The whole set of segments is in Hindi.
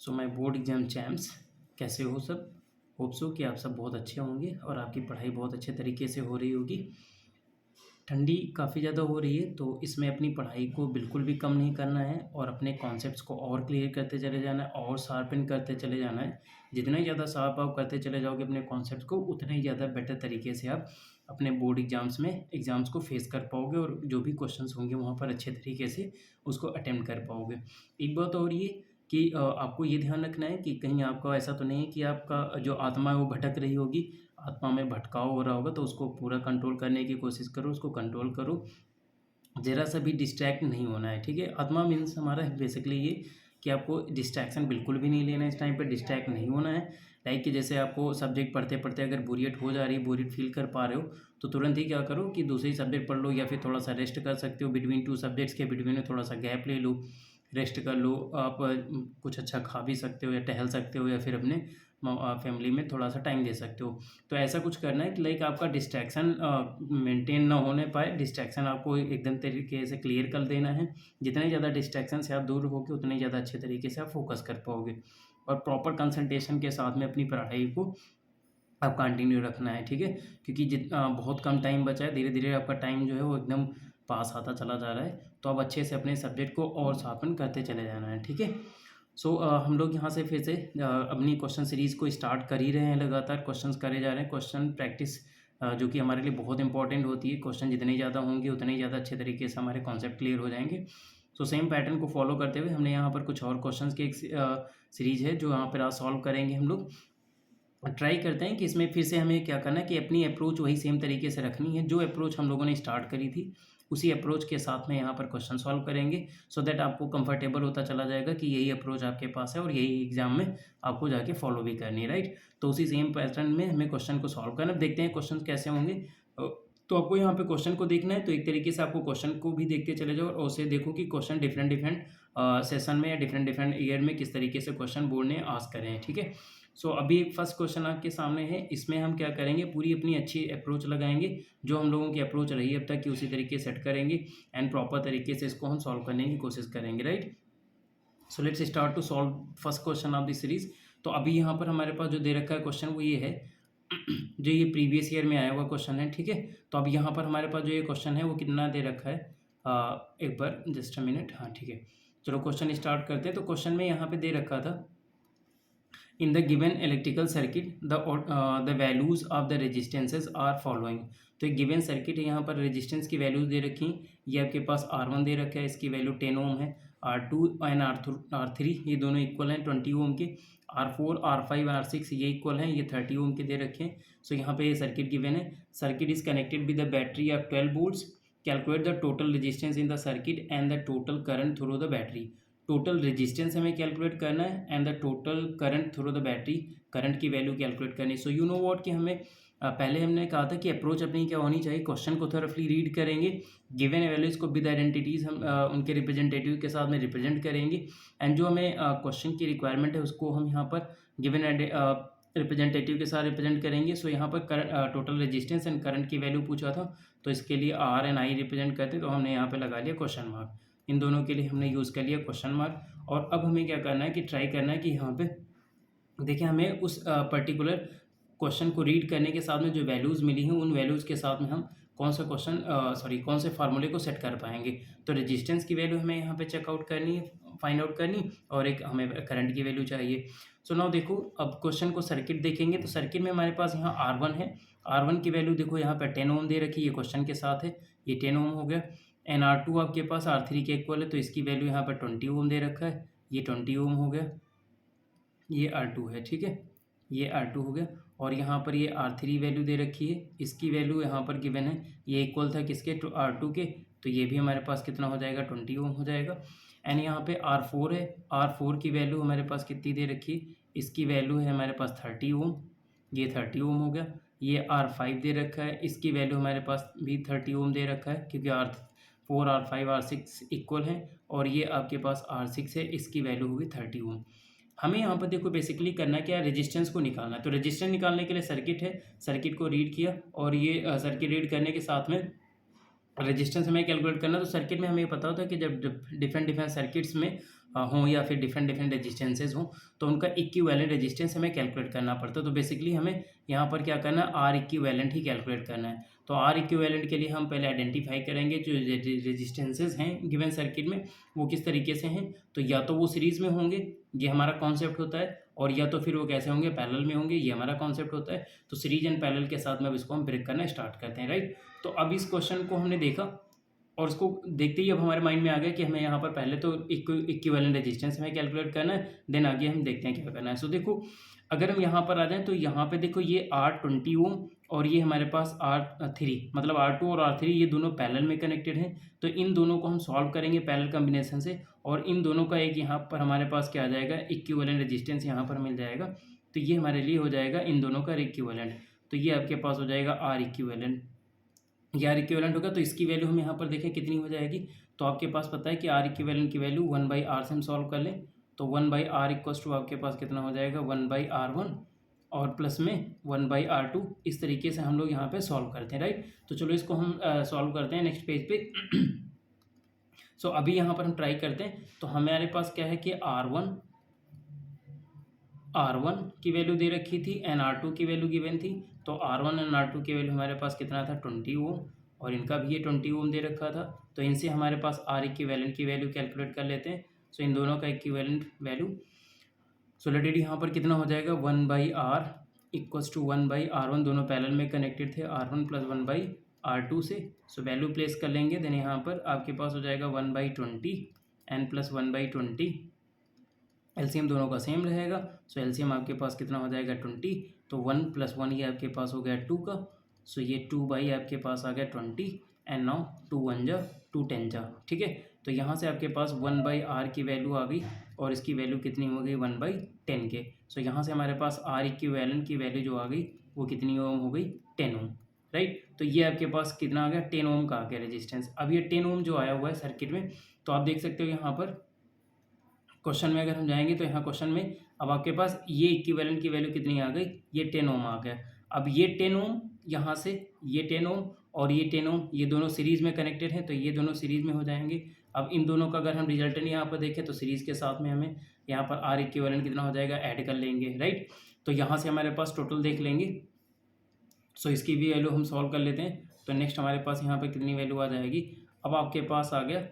So my board exam champs, कैसे हो सब। होप सो कि आप सब बहुत अच्छे होंगे और आपकी पढ़ाई बहुत अच्छे तरीके से हो रही होगी। ठंडी काफ़ी ज़्यादा हो रही है तो इसमें अपनी पढ़ाई को बिल्कुल भी कम नहीं करना है और अपने कॉन्सेप्ट्स को और क्लियर करते चले जाना है और शार्पन करते चले जाना है। जितना ही ज़्यादा शार्प आप करते चले जाओगे अपने कॉन्सेप्ट्स को, उतना ही ज़्यादा बेटर तरीके से आप अपने बोर्ड एग्ज़ाम्स को फेस कर पाओगे और जो भी क्वेश्चंस होंगे वहाँ पर अच्छे तरीके से उसको अटेम्प्ट कर पाओगे। एक बात और ये कि आपको ये ध्यान रखना है कि कहीं आपका ऐसा तो नहीं है कि आपका जो आत्मा है वो भटक रही होगी, आत्मा में भटकाव हो रहा होगा, तो उसको पूरा कंट्रोल करने की कोशिश करो, उसको कंट्रोल करो। ज़रा सा भी डिस्ट्रैक्ट नहीं होना है, ठीक है। आत्मा मीन्स हमारा बेसिकली ये कि आपको डिस्ट्रैक्शन बिल्कुल भी नहीं लेना है, इस टाइम पे डिस्ट्रैक्ट नहीं होना है। लाइक कि जैसे आपको सब्जेक्ट पढ़ते पढ़ते अगर बोरियत हो जा रही है, बोरियत फील कर पा रहे हो, तो तुरंत ही क्या करो कि दूसरी सब्जेक्ट पढ़ लो या फिर थोड़ा सा रेस्ट कर सकते हो। बिटवीन टू सब्जेक्ट्स के बिटवीन में थोड़ा सा गैप ले लो, रेस्ट कर लो। आप कुछ अच्छा खा भी सकते हो या टहल सकते हो या फिर अपने फैमिली में थोड़ा सा टाइम दे सकते हो। तो ऐसा कुछ करना है कि लाइक आपका डिस्ट्रैक्शन मेंटेन ना होने पाए, डिस्ट्रैक्शन आपको एकदम तरीके से क्लियर कर देना है। जितने ज़्यादा डिस्ट्रैक्शन से आप दूर होगे उतने ज़्यादा अच्छे तरीके से आप फोकस कर पाओगे और प्रॉपर कंसंट्रेशन के साथ में अपनी पढ़ाई को आप कंटिन्यू रखना है, ठीक है। क्योंकि बहुत कम टाइम बचा है, धीरे धीरे आपका टाइम जो है वो एकदम पास आता चला जा रहा है, तो आप अच्छे से अपने सब्जेक्ट को और शार्पन करते चले जाना है, ठीक है। सो हम लोग यहाँ से फिर से अपनी क्वेश्चन सीरीज़ को स्टार्ट कर ही रहे हैं, लगातार क्वेश्चंस करे जा रहे हैं। क्वेश्चन प्रैक्टिस जो कि हमारे लिए बहुत इंपॉर्टेंट होती है। क्वेश्चन जितने ज़्यादा होंगे उतने ही ज़्यादा अच्छे तरीके से हमारे कॉन्सेप्ट क्लियर हो जाएंगे। सो सेम पैटर्न को फॉलो करते हुए हमने यहाँ पर कुछ और क्वेश्चंस की एक सीरीज़ है जो यहाँ पर आज सॉल्व करेंगे हम लोग। ट्राई करते हैं कि इसमें फिर से हमें क्या करना है कि अपनी अप्रोच वही सेम तरीके से रखनी है। जो अप्रोच हम लोगों ने स्टार्ट करी थी उसी अप्रोच के साथ में यहाँ पर क्वेश्चन सॉल्व करेंगे, सो दैट आपको कंफर्टेबल होता चला जाएगा कि यही अप्रोच आपके पास है और यही एग्जाम में आपको जाके फॉलो भी करनी है, राइट। तो उसी सेम पैटर्न में हमें क्वेश्चन को सॉल्व करना। देखते हैं क्वेश्चन कैसे होंगे। तो आपको यहाँ पे क्वेश्चन को देखना है, तो एक तरीके से आपको क्वेश्चन को भी देखते चले जाओ और उसे देखो कि क्वेश्चन डिफरेंट सेशन में या डिफरेंट ईयर में किस तरीके से क्वेश्चन बोर्ड ने आस्क करे हैं, ठीक है। सो अभी एक फर्स्ट क्वेश्चन आपके सामने है। इसमें हम क्या करेंगे, पूरी अपनी अच्छी अप्रोच लगाएंगे, जो हम लोगों की अप्रोच रही है अब तक की उसी तरीके सेट करेंगे एंड प्रॉपर तरीके से इसको हम सॉल्व करने की कोशिश करेंगे, right. So let's start to solve first question of the series. तो अभी यहाँ पर हमारे पास जो दे रखा है क्वेश्चन वो ये है जो ये प्रीवियस ईयर में आया हुआ क्वेश्चन है, ठीक है। तो अब यहाँ पर हमारे पास जो ये क्वेश्चन है वो कितना दे रखा है, एक बार जस्ट अ मिनट, हाँ ठीक है। चलो क्वेश्चन स्टार्ट करते हैं। तो क्वेश्चन में यहाँ पे दे रखा था, in the given electrical circuit the values of the resistances are following। तो एक गिवन सर्किट है, यहाँ पर रेजिस्टेंस की वैल्यूज दे रखी हैं। ये आपके पास R1 दे रखा है, इसकी वैल्यू 10 ओम है। R2 एंड R3 ये दोनों इक्वल हैं 20 ओम के। R4 R5 R6 ये इक्वल हैं, ये 30 ओम के दे रखे हैं। सो यहाँ पे ये सर्किट गिवन है। Circuit is connected with the battery of 12 volts. Calculate the total resistance in the circuit and the total current through the battery. Total resistance हमें कैलकुलेट करना है and the total current through the battery, current की वैल्यू कैलकुलेट करनी है। सो यू नो व्हाट कि हमें पहले हमने कहा था कि अप्रोच अपनी क्या होनी चाहिए, क्वेश्चन को थोरफली रीड करेंगे, गिवन वैल्यूज को विद आइडेंटिटीज हम उनके रिप्रेजेंटेटिव के साथ में रिप्रेजेंट करेंगे एंड जो हमें क्वेश्चन की रिक्वायरमेंट है उसको हम यहाँ पर गिवन रिप्रेजेंटेटिव के साथ रिप्रेजेंट करेंगे। सो यहाँ पर टोटल रेजिस्टेंस एंड करंट की वैल्यू पूछा था, तो इसके लिए R एंड I रिप्रेजेंट करते, तो हमने यहाँ पे लगा लिया क्वेश्चन मार्क। इन दोनों के लिए हमने यूज़ कर लिया क्वेश्चन मार्क। और अब हमें क्या करना है कि ट्राई करना है कि यहाँ पे देखिए हमें उस पर्टिकुलर क्वेश्चन को रीड करने के साथ में जो वैल्यूज़ मिली हैं उन वैल्यूज़ के साथ में हम कौन से फार्मूले को सेट कर पाएंगे। तो रेजिस्टेंस की वैल्यू हमें यहाँ पे चेकआउट करनी है, फाइंड आउट करनी, और एक हमें करंट की वैल्यू चाहिए। सो नाउ देखो, अब क्वेश्चन को सर्किट देखेंगे तो सर्किट में हमारे पास यहाँ R1 है। R1 की वैल्यू देखो यहाँ पर 10 ओम दे रखी है, ये क्वेश्चन के साथ है, ये 10 ओम हो गया। एन R2 आपके पास R3 के इक्वल है, तो इसकी वैल्यू यहाँ पर 20 ओम दे रखा है, ये 20 ओम हो गया। ये R2 है, ठीक है, ये R2 हो गया। और यहाँ पर ये R3 वैल्यू दे रखी है, इसकी वैल्यू यहाँ पर गिवन है, ये इक्वल था किसके, R2 के, तो ये भी हमारे पास कितना हो जाएगा, 20 ओम हो जाएगा। एंड यहाँ पे R4 है, R4 की वैल्यू हमारे पास कितनी दे रखी है, इसकी वैल्यू है हमारे पास 30 ओम, ये 30 ओम हो गया। ये R5 दे रखा है, इसकी वैल्यू हमारे पास भी 30 ओम दे रखा है, क्योंकि R4 R5 R6 इक्वल है। और ये आपके पास R6 है, इसकी वैल्यू होगी 30 ओम। हमें यहाँ पर देखो बेसिकली करना क्या है, रेजिस्टेंस को निकालना है। तो रेजिस्टेंस निकालने के लिए सर्किट है, सर्किट को रीड किया और ये सर्किट रीड करने के साथ में रेजिस्टेंस हमें कैलकुलेट करना। तो सर्किट में हमें पता होता है कि जब डिफरेंट सर्किट्स में हों या फिर डिफरेंट डिफरेंट रेजिस्टेंसेज हों, तो उनका इक्विवेलेंट रेजिस्टेंस हमें कैलकुलेट करना पड़ता है। तो बेसिकली हमें यहाँ पर क्या करना है, आर इक्विवेलेंट ही कैलकुलेट करना है। तो आर इक्विवेलेंट के लिए हम पहले आइडेंटिफाई करेंगे जो रेजिस्टेंसेज हैं गिवन सर्किट में वो किस तरीके से हैं। तो या तो वो सीरीज़ में होंगे, ये हमारा कॉन्सेप्ट होता है, और या तो फिर वो कैसे होंगे, पैरेलल में होंगे, ये हमारा कॉन्सेप्ट होता है। तो सीरीज एंड पैरेलल के साथ में अब इसको हम ब्रेक करना स्टार्ट करते हैं, राइट। तो अब इस क्वेश्चन को हमने देखा और उसको देखते ही अब हमारे माइंड में आ गया कि हमें यहाँ पर पहले तो इक्विवेलेंट रेजिस्टेंस हमें कैलकुलेट करना है, देन आगे हम देखते हैं क्या करना है। सो देखो अगर हम यहाँ पर आ जाएँ तो यहाँ पे देखो ये R20 ओम और ये हमारे पास R3 मतलब R2 और R3 ये दोनों पैरेलल में कनेक्टेड हैं। तो इन दोनों को हम सॉल्व करेंगे पैरेलल कॉम्बिनेशन से, और इन दोनों का एक यहाँ पर हमारे पास क्या आ जाएगा, इक्विवेलेंट रेजिस्टेंस यहाँ पर मिल जाएगा। तो ये हमारे लिए हो जाएगा इन दोनों का इक्विवेलेंट। तो ये आपके पास हो जाएगा R इक्विवेलेंट। ये R इक्विवेलेंट होगा तो इसकी वैल्यू हम यहाँ पर देखें कितनी हो जाएगी। तो आपके पास पता है कि R इक्विवेलेंट की वैल्यू 1/R से हम सॉल्व कर लें तो 1/R इक्वल्स टू आपके पास कितना हो जाएगा 1/R1 और प्लस में 1/R2। इस तरीके से हम लोग यहाँ पे सॉल्व करते हैं, राइट। तो चलो इसको हम सॉल्व करते हैं नेक्स्ट पेज पे। सो अभी यहाँ पर हम ट्राई करते हैं। तो हमारे पास क्या है कि R1 की वैल्यू दे रखी थी एंड R2 की वैल्यू गिवन थी। तो R1 एंड R2 की वैल्यू हमारे पास कितना था 20 ओम, और इनका भी ये 20 ओम दे रखा था। तो इनसे हमारे पास R इक्विवेलेंट की वैल्यू कैलकुलेट कर लेते हैं। सो इन दोनों का इक्विवेलेंट वैल्यू सो लेटेड यहाँ पर कितना हो जाएगा 1/R इक्वल्स टू 1/R1, दोनों पैरेलल में कनेक्टेड थे, R1 प्लस 1/R2 से। सो वैल्यू प्लेस कर लेंगे, देन यहाँ पर आपके पास हो जाएगा 1/20 एन प्लस 1/20। एलसीएम दोनों का सेम रहेगा। सो एलसीएम आपके पास कितना हो जाएगा 20। तो 1 + 1 ये आपके पास हो गया 2 का। सो ये 2 आपके पास आ गया 20 एंड नाउ 2 1 जा 2 10 जा, ठीक है। तो यहाँ से आपके पास 1/R की वैल्यू आ गई और इसकी वैल्यू कितनी हो गई 1/10 के। सो यहाँ से हमारे पास R इक्विवेलेंट की वैल्यू जो आ गई वो कितनी ओम हो गई 10 ओम, राइट। तो ये आपके पास कितना आ गया 10 ओम का आ गया रेजिस्टेंस। अब ये 10 ओम जो आया हुआ है सर्किट में, तो आप देख सकते हो यहाँ पर क्वेश्चन में अगर हम जाएंगे तो यहाँ क्वेश्चन में अब आपके पास ये इक्विवेलेंट की वैल्यू कितनी आ गई, ये 10 ओम आ गया। अब ये 10 ओम यहाँ से ये 10 ओम और ये 10 ओम ये दोनों सीरीज़ में कनेक्टेड हैं, तो ये दोनों सीरीज़ में हो जाएंगे। अब इन दोनों का अगर हम रिजल्टेंट यहाँ पर देखें तो सीरीज़ के साथ में हमें यहाँ पर R इक्विवेलेंट कितना हो जाएगा ऐड कर लेंगे, राइट। तो यहाँ से हमारे पास टोटल देख लेंगे। सो इसकी भी वैल्यू हम सॉल्व कर लेते हैं। तो नेक्स्ट हमारे पास यहाँ पर कितनी वैल्यू आ जाएगी, अब आपके पास आ गया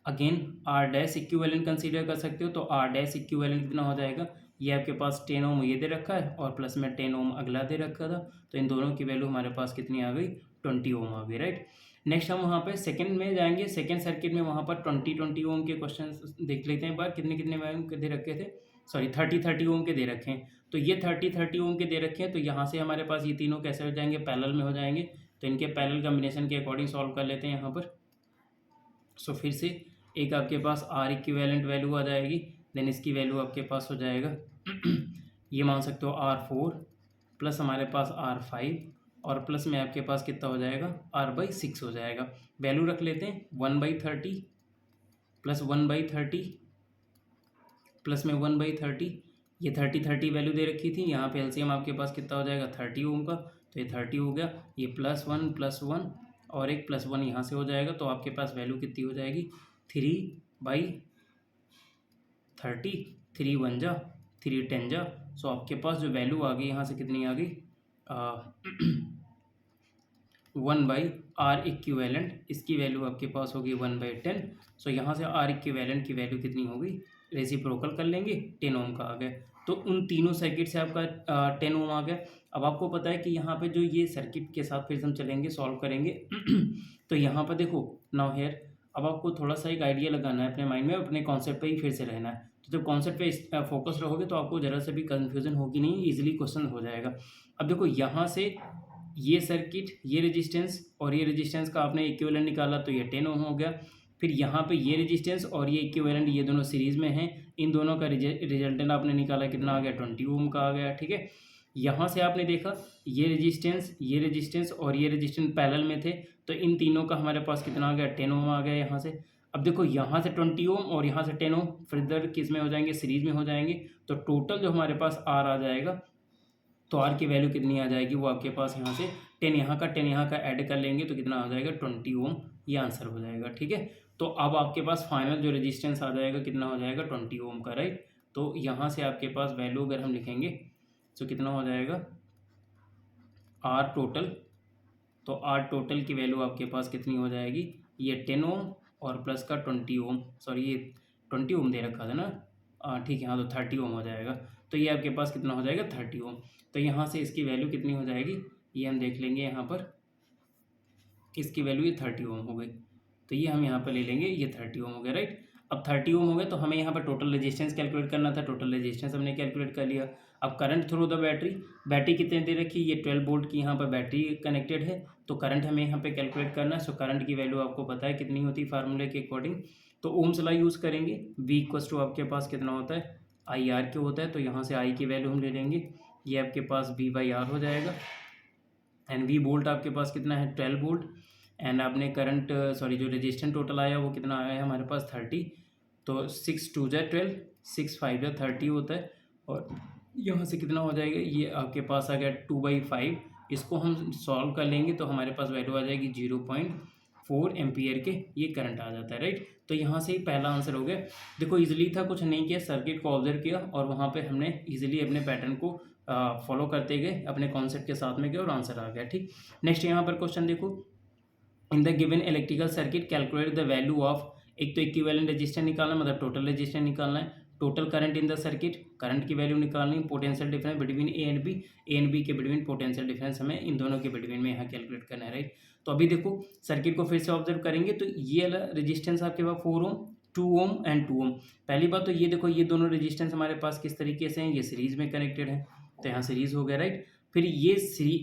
again R dash equivalent consider कर सकते हो। तो R डैश इक्विवेलेंट कितना हो जाएगा, ये आपके पास 10 ओम ये दे रखा है और प्लस में 10 ओम अगला दे रखा था। तो इन दोनों की वैल्यू हमारे पास कितनी आ गई 20 ओम आ गई, राइट। नेक्स्ट हम वहाँ पे सेकंड में जाएंगे, सेकंड सर्किट में वहाँ पर 20 ओम के क्वेश्चन देख लेते हैं एक बार। कितने कितने ओम के दे रखे थे, सॉरी 30 ओम के दे रखे हैं। तो ये 30 ओम के दे रखे हैं। तो यहाँ से हमारे पास ये तीनों कैसे हो जाएंगे, पैरेलल में हो जाएंगे। तो इनके पैरेलल कॉम्बिनेशन के अकॉर्डिंग सॉल्व कर लेते हैं यहाँ पर। सो फिर से एक आपके पास R इक्विवेलेंट वैल्यू आ जाएगी, देन इसकी वैल्यू आपके पास हो जाएगा ये मान सकते हो R4 प्लस हमारे पास R5 और प्लस में आपके पास कितना हो जाएगा R/6 हो जाएगा। वैल्यू रख लेते हैं 1/30 प्लस 1/30 प्लस में 1/30। ये 30 वैल्यू दे रखी थी, यहाँ पे एलसीएम आपके पास कितना हो जाएगा 30 ओम का। तो ये 30 हो गया, ये +1 और एक +1 यहाँ से हो जाएगा। तो आपके पास वैल्यू कितनी हो जाएगी 3/30, 3 1 जा 3 10 जा। सो आपके पास जो वैल्यू आ गई यहाँ से कितनी आ गई 1/R इक्विवेलेंट, इसकी वैल्यू आपके पास होगी 1/10। सो यहाँ से R इक्विवेलेंट की वैल्यू कितनी हो गई, रेसिप्रोकल कर लेंगे 10 ओम का आ गया। तो उन तीनों सर्किट से आपका 10 ओम आ गया। अब आपको पता है कि यहाँ पे जो ये सर्किट के साथ फिर हम चलेंगे सॉल्व करेंगे तो यहाँ पर देखो नाउ हेयर अब आपको थोड़ा सा एक आइडिया लगाना है अपने माइंड में, अपने कॉन्सेप्ट पे ही फिर से रहना है। तो जब कॉन्सेप्ट पे फोकस रहोगे तो आपको ज़रा से भी कन्फ्यूजन होगी नहीं, इजीली क्वेश्चन हो जाएगा। अब देखो यहाँ से ये सर्किट ये रेजिस्टेंस और ये रेजिस्टेंस का आपने इक्विवेलेंट निकाला तो ये 10 ओम हो गया। फिर यहाँ पे ये रेजिस्टेंस और ये इक्विवेलेंट ये दोनों सीरीज़ में हैं, इन दोनों का रिजल्टेंट आपने निकाला कितना आ गया 20 ओम का आ गया, ठीक है। यहाँ से आपने देखा ये रेजिस्टेंस और ये रेजिस्टेंस पैरेलल में थे, तो इन तीनों का हमारे पास कितना आ गया 10 ओम आ गया यहाँ से। अब देखो यहाँ से 20 ओम और यहाँ से 10 ओम फर्दर किस में हो जाएंगे, सीरीज में हो जाएंगे। तो टोटल जो हमारे पास R आ जाएगा, तो R की वैल्यू कितनी आ जाएगी, वो आपके पास यहाँ से 10 यहाँ का ऐड कर लेंगे तो कितना आ जाएगा 20 ओम, ये आंसर हो जाएगा, ठीक है। तो अब आपके पास फाइनल जो रेजिस्टेंस आ जाएगा कितना हो जाएगा 20 ओम का, राइट। तो यहाँ से आपके पास वैल्यू अगर हम लिखेंगे तो कितना हो जाएगा आर टोटल। तो आर टोटल की वैल्यू आपके पास कितनी हो जाएगी, ये 10 ओम और प्लस का 20 ओम, सॉरी ये 20 ओम दे रखा था ना, ठीक है हाँ, तो 30 ओम हो जाएगा। तो ये आपके पास कितना हो जाएगा 30 ओम। तो यहाँ से इसकी वैल्यू कितनी हो जाएगी ये हम देख लेंगे, यहाँ पर इसकी वैल्यू ये 30 ओम हो गई। तो ये हम यहाँ पर ले लेंगे, ये 30 ओम हो गया, राइट। अब 30 ओम हो गया तो हमें यहाँ पर टोटल रेजिस्टेंस कैलकुलेट करना था, टोटल रेजिस्टेंस हमने कैलकुलेट कर लिया। अब current through the battery, battery कितने दे रखी, ये 12 वोल्ट की यहाँ पर बैटरी कनेक्टेड है, तो करंट हमें यहाँ पे कैलकुलेट करना है। सो करंट की वैल्यू आपको पता है कितनी होती है फार्मूले के अकॉर्डिंग, तो ओम्स लॉ यूज़ करेंगे। V इक्वल्स टू आपके पास कितना होता है IR के होता है, तो यहाँ से I की वैल्यू हम ले लेंगे, ये आपके पास V/R हो जाएगा। एंड V वोल्ट आपके पास कितना है 12 वोल्ट। एंड आपने करंट सॉरी जो रेजिस्टेंस टोटल आया वो कितना आया है हमारे पास 30, तो 6 2 जा 12, 6 5 जा 30 होता है। और यहाँ से कितना हो जाएगा, ये आपके पास आ गया 2/5। इसको हम सॉल्व कर लेंगे तो हमारे पास वैल्यू आ जाएगी 0.4 एम्पियर के, ये करंट आ जाता है, राइट। तो यहाँ से ही पहला आंसर हो गया। देखो इजीली था, कुछ नहीं किया, सर्किट को ऑब्जर्व किया और वहाँ पे हमने इजीली अपने पैटर्न को फॉलो करते गए, अपने कॉन्सेप्ट के साथ में गए और आंसर आ गया, ठीक। नेक्स्ट यहाँ पर क्वेश्चन देखो, in the given electrical circuit calculate the value of, एक तो इक्विवेलेंट रेजिस्टेंस निकालना मतलब टोटल रेजिस्टेंस निकालना है, total current in the circuit, current की वैल्यू निकालनी, potential difference between A and B के बिटवीन पोटेंशियल डिफरेंस हमें इन दोनों के बिटवीन में यहाँ कैलकुलेट करना है, राइट। तो अभी देखो सर्किट को फिर से ऑब्जर्व करेंगे तो ये वाला रेजिस्टेंस आपके पास 4 ओम 2 ओम एंड 2 ओम। पहली बात तो ये देखो ये दोनों रेजिस्टेंस हमारे पास किस तरीके से हैं, ये सीरीज में कनेक्टेड है, तो यहाँ सीरीज हो गया, राइट। फिर ये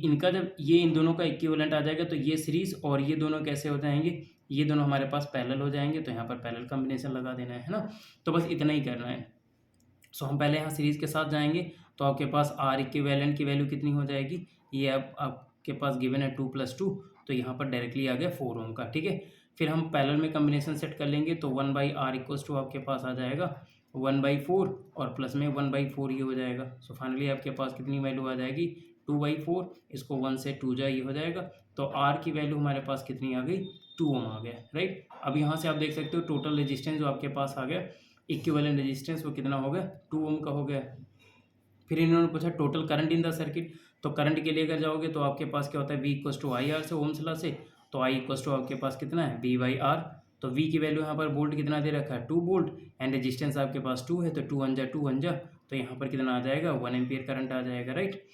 इनका जब ये इन दोनों का इक्विवेलेंट आ जाएगा तो ये सीरीज और ये दोनों कैसे हो जाएंगे, ये दोनों हमारे पास पैरेलल हो जाएंगे, तो यहाँ पर पैरेलल कॉम्बिनेशन लगा देना है ना। तो बस इतना ही करना है। सो हम पहले यहाँ सीरीज के साथ जाएंगे तो आपके पास आर इक्विवेलेंट की वैल्यू कितनी हो जाएगी, ये अब आपके पास गिवन है 2 + 2, तो यहाँ पर डायरेक्टली आ गया 4 ओम का, ठीक है। फिर हम पैरेलल में कॉम्बिनेशन सेट कर लेंगे तो 1/R इक्वल्स टू आपके पास आ जाएगा 1/4 और प्लस में 1/4 ये हो जाएगा। सो फाइनली आपके पास कितनी वैल्यू आ जाएगी 2/4, इसको 1 से 2 जा ये हो जाएगा, तो आर की वैल्यू हमारे पास कितनी आ गई 2 ओम आ गया, राइट। अब यहाँ से आप देख सकते हो टोटल रेजिस्टेंस जो आपके पास आ गया इक्विवेलेंट रेजिस्टेंस वो कितना हो गया 2 ओम का हो गया। फिर इन्होंने पूछा total current in the circuit, तो करंट के लिए अगर जाओगे तो आपके पास क्या होता है V इक्वल्स टू IR से ओम्स लॉ से, तो I इक्वल्स टू आपके पास कितना है V/R। तो V की वैल्यू यहाँ पर वोल्ट कितना दे रखा है 2 वोल्ट एंड रेजिस्टेंस आपके पास 2 है, तो 2 1 जा, तो यहाँ पर कितना आ जाएगा 1 एम्पियर करंट आ जाएगा, राइट।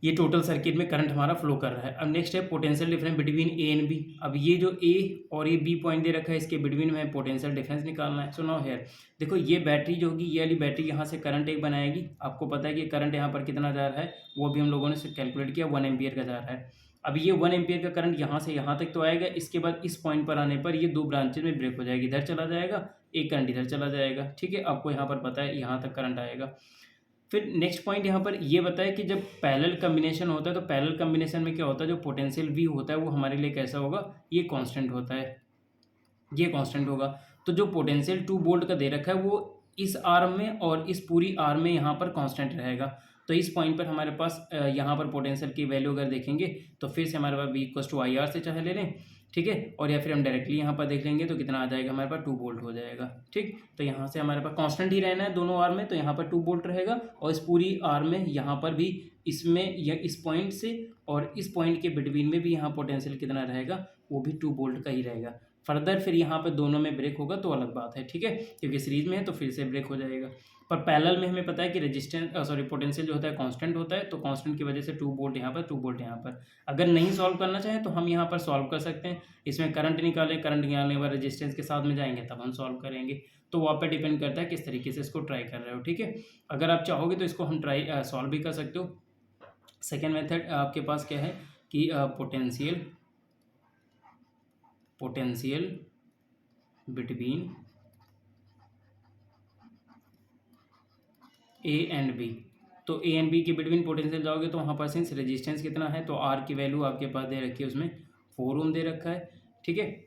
ये टोटल सर्किट में करंट हमारा फ्लो कर रहा है। अब नेक्स्ट है potential difference between A and B. अब ये जो ए और ये बी पॉइंट दे रखा है इसके बिटवीन में पोटेंशियल डिफरेंस निकालना है। सो नाउ हियर देखो ये बैटरी जो होगी ये वाली बैटरी यहाँ से करंट एक बनाएगी, आपको पता है कि करंट यहाँ पर कितना जा रहा है वो भी हम लोगों ने कैलकुलेट किया 1 एम्पियर का जा रहा है। अब ये 1 एम्पियर का करंट यहाँ से यहाँ तक तो आएगा, इसके बाद इस पॉइंट पर आने पर ये 2 ब्रांचेज में ब्रेक हो जाएगी, इधर चला जाएगा एक करंट इधर चला जाएगा, ठीक है। आपको यहाँ पर पता है यहाँ तक करंट आएगा। फिर नेक्स्ट पॉइंट यहाँ पर ये बताया कि जब पैरेलल कॉम्बिनेशन होता है तो पैरेलल कॉम्बिनेशन में क्या होता है जो पोटेंशियल V होता है वो हमारे लिए कैसा होगा, ये कांस्टेंट होता है, ये कांस्टेंट होगा। तो जो पोटेंशियल 2 वोल्ट का दे रखा है वो इस आर्म में और इस पूरी आर्म में यहाँ पर कांस्टेंट रहेगा। तो इस पॉइंट पर हमारे पास यहाँ पर पोटेंशियल की वैल्यू अगर देखेंगे तो फिर से हमारे पास V इक्वल्स टू IR से चाहे ले लें, ठीक है, और या फिर हम डायरेक्टली यहाँ पर देख लेंगे तो कितना आ जाएगा हमारे पास 2 वोल्ट हो जाएगा, ठीक। तो यहाँ से हमारे पास कांस्टेंट ही रहना है दोनों आर्म में, तो यहाँ पर 2 वोल्ट रहेगा और इस पूरी आर्म में यहाँ पर भी इसमें या इस पॉइंट से और इस पॉइंट के बिटवीन में भी यहाँ पोटेंशियल कितना रहेगा वो भी 2 वोल्ट का ही रहेगा। फर्दर फिर यहाँ पर दोनों में ब्रेक होगा तो अलग बात है, ठीक है, क्योंकि सीरीज में है तो फिर से ब्रेक हो जाएगा। पर पैरेलल में हमें पता है कि रेजिस्टेंस पोटेंशियल जो होता है कांस्टेंट होता है, तो कांस्टेंट की वजह से 2 वोल्ट यहाँ पर 2 वोल्ट यहाँ पर। अगर नहीं सॉल्व करना चाहें तो हम यहाँ पर सॉल्व कर सकते हैं, इसमें करंट निकालें, करंट निकालने के बाद रेजिस्टेंस के साथ में जाएंगे तब हम सॉल्व करेंगे। तो वो आप पे डिपेंड करता है किस तरीके से इसको ट्राई कर रहे हो, ठीक है। अगर आप चाहोगे तो इसको हम सॉल्व भी कर सकते हो। सेकेंड मेथड आपके पास क्या है कि potential between A and B. तो ए एंड बी के बिटवीन पोटेंशियल जाओगे तो वहाँ पर सिंस रेजिस्टेंस कितना है तो आर की वैल्यू आपके पास दे रखी है, उसमें 4 ओम दे रखा है, ठीक है।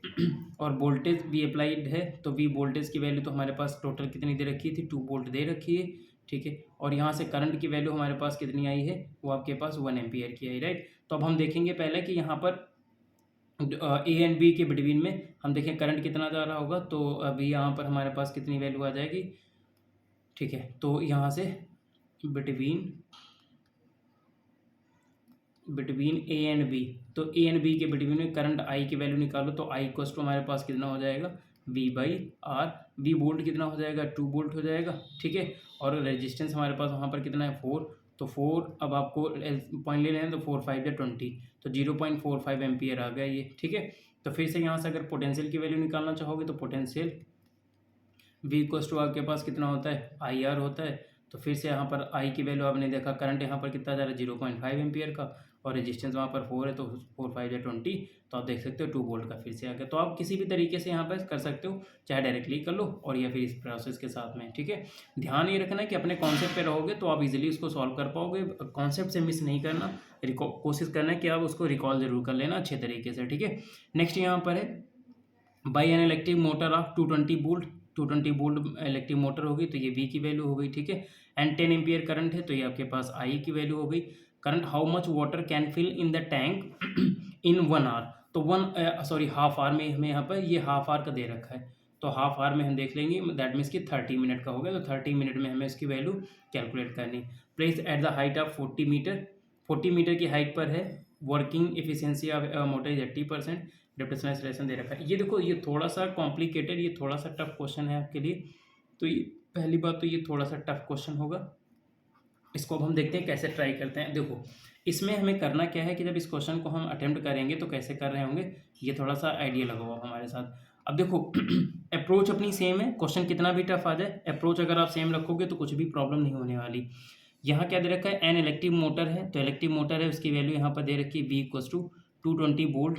और वोल्टेज भी अप्लाइड है तो वी वोल्टेज की वैल्यू तो हमारे पास टोटल कितनी दे रखी थी 2 वोल्ट दे रखी है, ठीक है। और यहाँ से करंट की वैल्यू हमारे पास कितनी आई है वो आपके पास 1 एम्पियर की आई, राइट। तो अब हम देखेंगे पहले कि यहाँ पर ए एंड बी के बिटवीन में हम देखें करंट कितना जा रहा होगा, तो अभी यहाँ पर हमारे पास कितनी वैल्यू आ जाएगी, ठीक है। तो यहाँ से बिटवीन ए एंड बी, तो ए एंड बी के बिटवीन में करंट आई की वैल्यू निकालो, तो आई इक्वल टू हमारे पास कितना हो जाएगा, V by R. V volt कितना हो जाएगा, 2 वोल्ट हो जाएगा, ठीक है। और रेजिस्टेंस हमारे पास वहाँ पर कितना है, 4, तो 4 अब आपको पॉइंट ले लें तो 4 5 या 20, तो 0.45 एम्पियर आ गया ये, ठीक है। तो फिर से यहाँ से अगर पोटेंशियल की वैल्यू निकालना चाहोगे तो पोटेंशियल वी इक्वल टू आपके पास कितना होता है, आई आर होता है। तो फिर से यहाँ पर आई की वैल्यू आपने देखा, करंट यहाँ पर कितना जा रहा है, 0.5 एम्पियर का, और रेजिस्टेंस वहाँ पर 4 है, तो 4 5 या 20, तो आप देख सकते हो 2 वोल्ट का फिर से आ गया। तो आप किसी भी तरीके से यहाँ पर कर सकते हो, चाहे डायरेक्टली कर लो और या फिर इस प्रोसेस के साथ में, ठीक है। ध्यान ये रखना है कि अपने कॉन्सेप्ट पे रहोगे तो आप इजीली उसको सॉल्व कर पाओगे, कॉन्सेप्ट से मिस नहीं करना, कोशिश करना है कि आप उसको रिकॉल जरूर कर लेना अच्छे तरीके से, ठीक है। नेक्स्ट यहाँ पर है by an electric motor of 220 volt, 220 volt electric motor होगी, तो ये वी की वैल्यू हो गई, ठीक है। एंड 10 एम्पियर करंट है, तो ये आपके पास आई की वैल्यू हो गई। Current how much water can fill in the tank in 1 hour, तो हाफ आवर में हमें यहाँ पर ये हाफ आवर का दे रखा है, तो हाफ आवर में हम देख लेंगे, दैट मीन्स कि 30 मिनट का हो गया, तो 30 मिनट में हमें इसकी वैल्यू कैलकुलेट करनी। Place at the height of 40 metre, 40 metre की हाइट पर है। Working efficiency of motor is 80%, gravitational दे रखा है। ये देखो, ये थोड़ा सा कॉम्प्लिकेटेड, ये थोड़ा सा टफ क्वेश्चन है आपके लिए, तो ये पहली बात तो ये थोड़ा सा टफ क्वेश्चन होगा। इसको अब हम देखते हैं कैसे ट्राई करते हैं। देखो, इसमें हमें करना क्या है कि जब इस क्वेश्चन को हम अटेम्प्ट करेंगे तो कैसे कर रहे होंगे, ये थोड़ा सा आइडिया लगाओ हमारे साथ। अब देखो अप्रोच अपनी सेम है, क्वेश्चन कितना भी टफ आ जाए, अप्रोच अगर आप सेम रखोगे तो कुछ भी प्रॉब्लम नहीं होने वाली। यहाँ क्या दे रखा है, एन इलेक्ट्रिक मोटर है, तो इलेक्ट्रिक मोटर है, उसकी वैल्यू यहाँ पर दे रखी है V equal to 220 volt,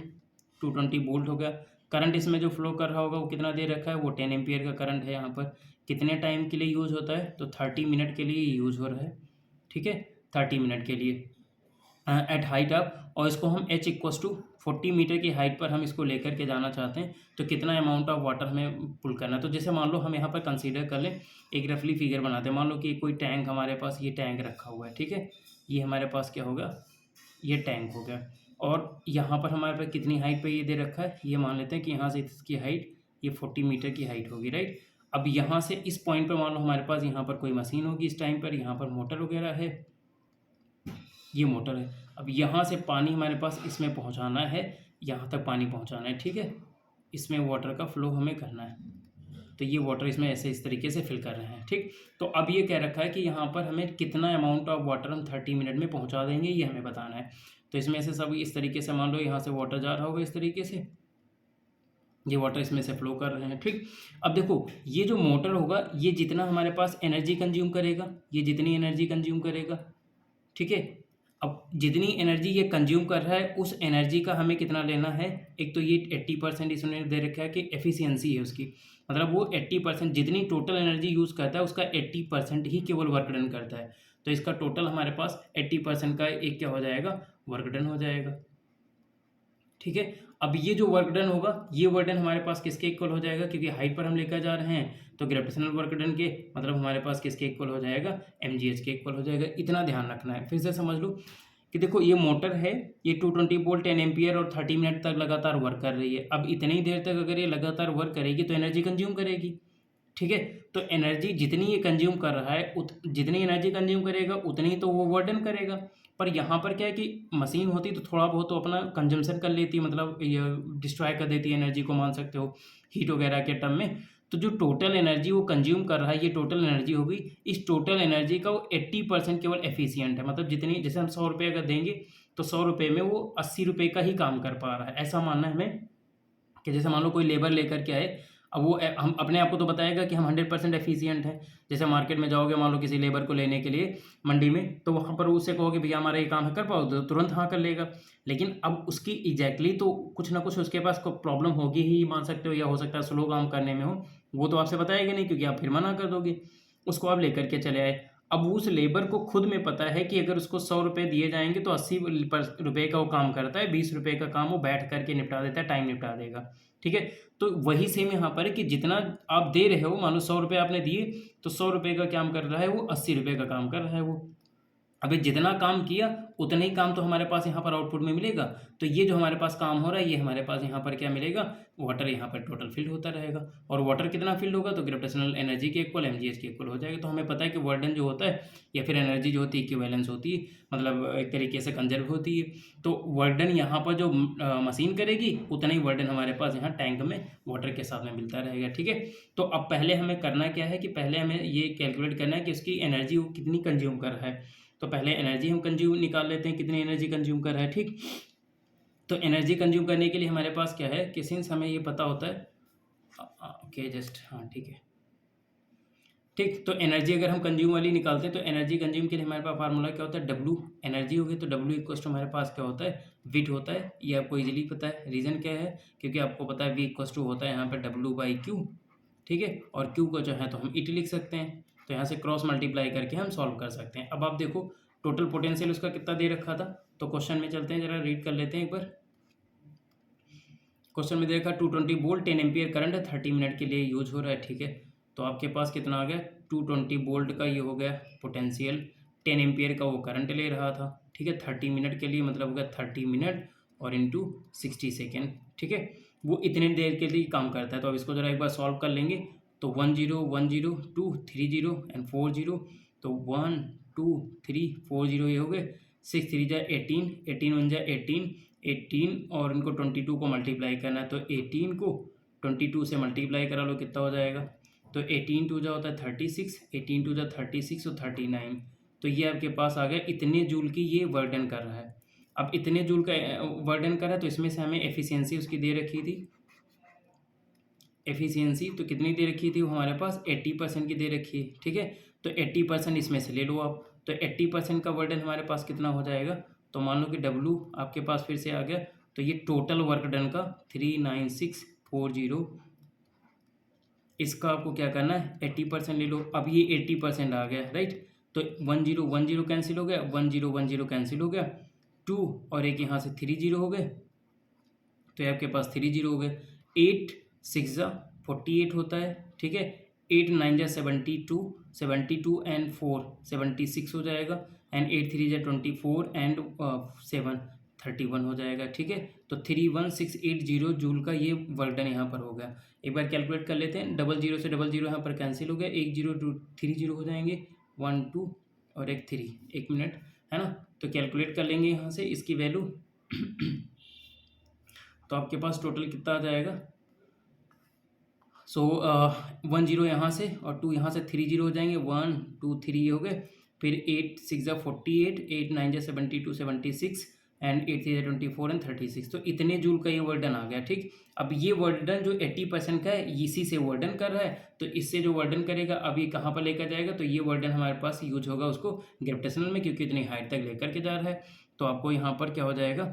220 volt हो गया। करंट इसमें जो फ्लो कर रहा होगा वो कितना दे रखा है, वो 10 एम्पियर का करंट है। यहाँ पर कितने टाइम के लिए यूज़ होता है, तो 30 मिनट के लिए यूज़ हो रहा है, ठीक है, 30 मिनट के लिए एट हाइट ऑफ, और इसको हम एच इक्वस टू 40 मीटर की हाइट पर हम इसको लेकर के जाना चाहते हैं, तो कितना अमाउंट ऑफ वाटर हमें पुल करना है। तो जैसे मान लो हम यहाँ पर कंसीडर कर लें, एक रफली फिगर बनाते हैं, मान लो कि कोई टैंक हमारे पास, ये टैंक रखा हुआ है, ठीक है, ये हमारे पास क्या होगा, ये टैंक हो गया, और यहाँ पर हमारे पास कितनी हाइट पे ये दे रखा है, ये मान लेते हैं कि यहाँ से इसकी हाइट ये 40 मीटर की हाइट होगी, राइट। अब यहाँ से इस पॉइंट पर मान लो हमारे पास यहाँ पर कोई मशीन होगी, इस टाइम पर यहाँ पर मोटर वगैरह है, ये मोटर है। अब यहाँ से पानी हमारे पास इसमें पहुँचाना है, यहाँ तक पानी पहुँचाना है, ठीक है, इसमें वाटर का फ्लो हमें करना है, तो ये वाटर इसमें ऐसे इस तरीके से फिल कर रहे हैं, ठीक। तो अब ये कह रखा है कि यहाँ पर हमें कितना अमाउंट ऑफ वाटर हम 30 मिनट में पहुँचा देंगे, ये हमें बताना है। तो इसमें से सब इस तरीके से मान लो यहाँ से वाटर जा रहा होगा, इस तरीके से ये वाटर इसमें से फ्लो कर रहे हैं, ठीक। अब देखो, ये जो मोटर होगा ये जितना हमारे पास एनर्जी कंज्यूम करेगा, ये जितनी एनर्जी कंज्यूम करेगा, ठीक है। अब जितनी एनर्जी ये कंज्यूम कर रहा है उस एनर्जी का हमें कितना लेना है, एक तो ये 80% इसने दे रखा है कि एफिशिएंसी है उसकी, मतलब वो 80% जितनी टोटल एनर्जी यूज़ करता है उसका 80% ही केवल वर्क डन करता है, तो इसका टोटल हमारे पास 80% का एक क्या हो जाएगा, वर्क डन हो जाएगा, ठीक है। अब ये जो वर्क डन होगा, ये वर्क डन हमारे पास किसके इक्वल हो जाएगा, क्योंकि हाइट पर हम लेकर जा रहे हैं, तो ग्रेविटेशनल वर्क डन के मतलब हमारे पास किसके इक्वल हो जाएगा, mgh के इक्वल हो जाएगा। इतना ध्यान रखना है। फिर से समझ लो कि देखो, ये मोटर है, ये 220 वोल्ट 10 एम्पियर और 30 मिनट तक लगातार वर्क कर रही है। अब इतनी देर तक अगर ये लगातार वर्क करेगी तो एनर्जी कंज्यूम करेगी, ठीक है। तो एनर्जी जितनी ये कंज्यूम कर रहा है जितनी एनर्जी कंज्यूम करेगा उतनी तो वो वर्क डन करेगा। पर यहाँ पर क्या है कि मशीन होती तो थोड़ा बहुत तो अपना कंजम्पशन कर लेती, मतलब ये डिस्ट्रॉय कर देती है एनर्जी को, मान सकते हो हीट वगैरह के टर्म में। तो जो टोटल एनर्जी वो कंज्यूम कर रहा है, ये टोटल एनर्जी होगी। इस टोटल एनर्जी का वो 80% केवल एफिशिएंट है, मतलब जितनी, जैसे हम 100 रुपये अगर देंगे तो 100 रुपये में वो 80 रुपये का ही काम कर पा रहा है, ऐसा मानना है हमें। कि जैसे मान लो कोई लेबर लेकर के आए, अब वो हम अपने आप को तो बताएगा कि हम 100% एफिशिएंट हैं। जैसे मार्केट में जाओगे, मान लो किसी लेबर को लेने के लिए मंडी में, तो वहाँ पर उससे कहोगे भैया हमारा ये काम है, कर पाओ, तो तुरंत हाँ कर लेगा। लेकिन अब उसकी एग्जैक्टली तो कुछ ना कुछ उसके पास प्रॉब्लम होगी ही, मान सकते हो, या हो सकता है स्लो काम करने में हो, वो तो आपसे बताएगा नहीं, क्योंकि आप फिर मना कर दोगे। उसको आप लेकर के चले आए। अब उस लेबर को खुद में पता है कि अगर उसको 100 रुपये दिए जाएंगे तो 80 रुपये का वो काम करता है, 20 रुपये का काम वो बैठ करके निपटा देता है, टाइम निपटा देगा, ठीक है। तो वही सेम यहाँ पर है कि जितना आप दे रहे हो, मान लो 100 रुपये आपने दिए, तो 100 रुपये का काम कर रहा है वो 80 रुपये का काम कर रहा है वो। अभी जितना काम किया उतना ही काम तो हमारे पास यहाँ पर आउटपुट में मिलेगा। तो ये जो हमारे पास काम हो रहा है ये हमारे पास यहाँ पर क्या मिलेगा, वाटर यहाँ पर टोटल फिल्ड होता रहेगा। और वाटर कितना फिल्ड होगा, तो ग्रेविटेशनल एनर्जी के इक्वल mgh के इक्वल हो जाएगा। तो हमें पता है कि वर्क डन जो होता है या फिर एनर्जी जो होती है इक्विवेलेंस होती है, मतलब एक तरीके से कंजर्व होती है। तो वर्क डन यहाँ पर जो मशीन करेगी उतना ही वर्क डन हमारे पास यहाँ टैंक में वाटर के साथ में मिलता रहेगा। ठीक है, तो अब पहले हमें करना क्या है कि पहले हमें ये कैलकुलेट करना है कि उसकी एनर्जी वो कितनी कंज्यूम कर रहा है। तो पहले एनर्जी हम कंज्यूम निकाल लेते हैं, कितनी एनर्जी कंज्यूम कर रहा है। ठीक, तो एनर्जी कंज्यूम करने के लिए हमारे पास क्या है कि सिंस हमें ये पता होता है ओके जस्ट हाँ ठीक है ठीक। तो एनर्जी अगर हम कंज्यूम वाली निकालते हैं तो एनर्जी कंज्यूम के लिए हमारे पास फार्मूला क्या होता है, डब्ल्यू एनर्जी होगी तो डब्ल्यू इक्वल टू हमारे पास क्या होता है, विट होता है। ये आपको इजीली पता है, रीज़न क्या है, क्योंकि आपको पता है वी इक्वल टू होता है यहाँ पर डब्ल्यू बाई क्यू। ठीक है, और क्यू को जो है तो हम इट लिख सकते हैं, तो यहाँ से क्रॉस मल्टीप्लाई करके हम सॉल्व कर सकते हैं। अब आप देखो टोटल पोटेंशियल उसका कितना दे रखा था, तो क्वेश्चन में चलते हैं, जरा रीड कर लेते हैं एक बार। क्वेश्चन में दे रखा 220 वोल्ट 10 एम्पियर करंट है 30 मिनट के लिए यूज हो रहा है। ठीक है, तो आपके पास कितना आ गया, 220 वोल्ट का ये हो गया पोटेंशियल, 10 एम्पियर का वो करंट ले रहा था। ठीक है, 30 मिनट के लिए मतलब हो गया 30 मिनट और इंटू 60 सेकेंड। ठीक है, वो इतने देर के लिए काम करता है। तो अब इसको ज़रा एक बार सॉल्व कर लेंगे। तो 10 10 2 30 एंड 40, तो 1 2 3 4 0 ये हो गए, 6 3 जा 18, 18 1 जा 18, 18 और इनको 22 को मल्टीप्लाई करना है। तो 18 को 22 से मल्टीप्लाई करा लो, कितना हो जाएगा, तो 18 2 जा होता है 36, 18 2 जा 36 और 39। तो ये आपके पास आ गया, इतने जूल की ये वर्डन कर रहा है। अब इतने जूल का वर्डन कर रहा है तो इसमें से हमें एफिशिएंसी उसकी दे रखी थी, एफिशिएंसी तो कितनी दे रखी थी, वो हमारे पास 80% की दे रखी है। ठीक है, तो 80% इसमें से ले लो आप, तो 80% का वर्डन हमारे पास कितना हो जाएगा, तो मान लो कि डब्लू आपके पास फिर से आ गया, तो ये टोटल वर्क डन का 39640, इसका आपको क्या करना है 80% ले लो। अब ये 80% आ गया, राइट, तो 10 10 कैंसिल हो गया, 10 10 कैंसिल हो गया, 2 और एक यहाँ से 3 0 हो गए, तो ये आपके पास 3 0 हो गए। 8 6 जा 48 होता है। ठीक है, 8 9 जा 72, 72 एंड 4 76 हो जाएगा, एंड 8 3 जा 24 एंड 7 31 हो जाएगा। ठीक है, तो 31680 जूल का ये वर्क डन यहाँ पर हो गया। एक बार कैलकुलेट कर लेते हैं, 00 से 00 यहाँ पर कैंसिल हो गया, 1 0 2 3 0 हो जाएंगे, 1 2 और एक 3, 1 मिनट है ना। तो कैलकुलेट कर लेंगे यहाँ से इसकी वैल्यू तो आपके पास टोटल कितना आ जाएगा, 1 0 यहाँ से और 2 यहाँ से 3 0 हो जाएंगे, 1 2 3 हो गए, फिर 8 6 जा 48, 8 9 जा 72 76 एंड 8 3 जा 24 एंड 36। तो इतने जूल का ये वर्डन आ गया। ठीक, अब ये वर्डन जो 80% का है इसी से वर्डन कर रहा है, तो इससे जो वर्डन करेगा अब ये कहाँ पर लेकर जाएगा, तो ये वर्डन हमारे पास यूज होगा उसको ग्रेविटेशनल में, क्योंकि इतनी हाइट तक लेकर के जा रहा है। तो आपको यहाँ पर क्या हो जाएगा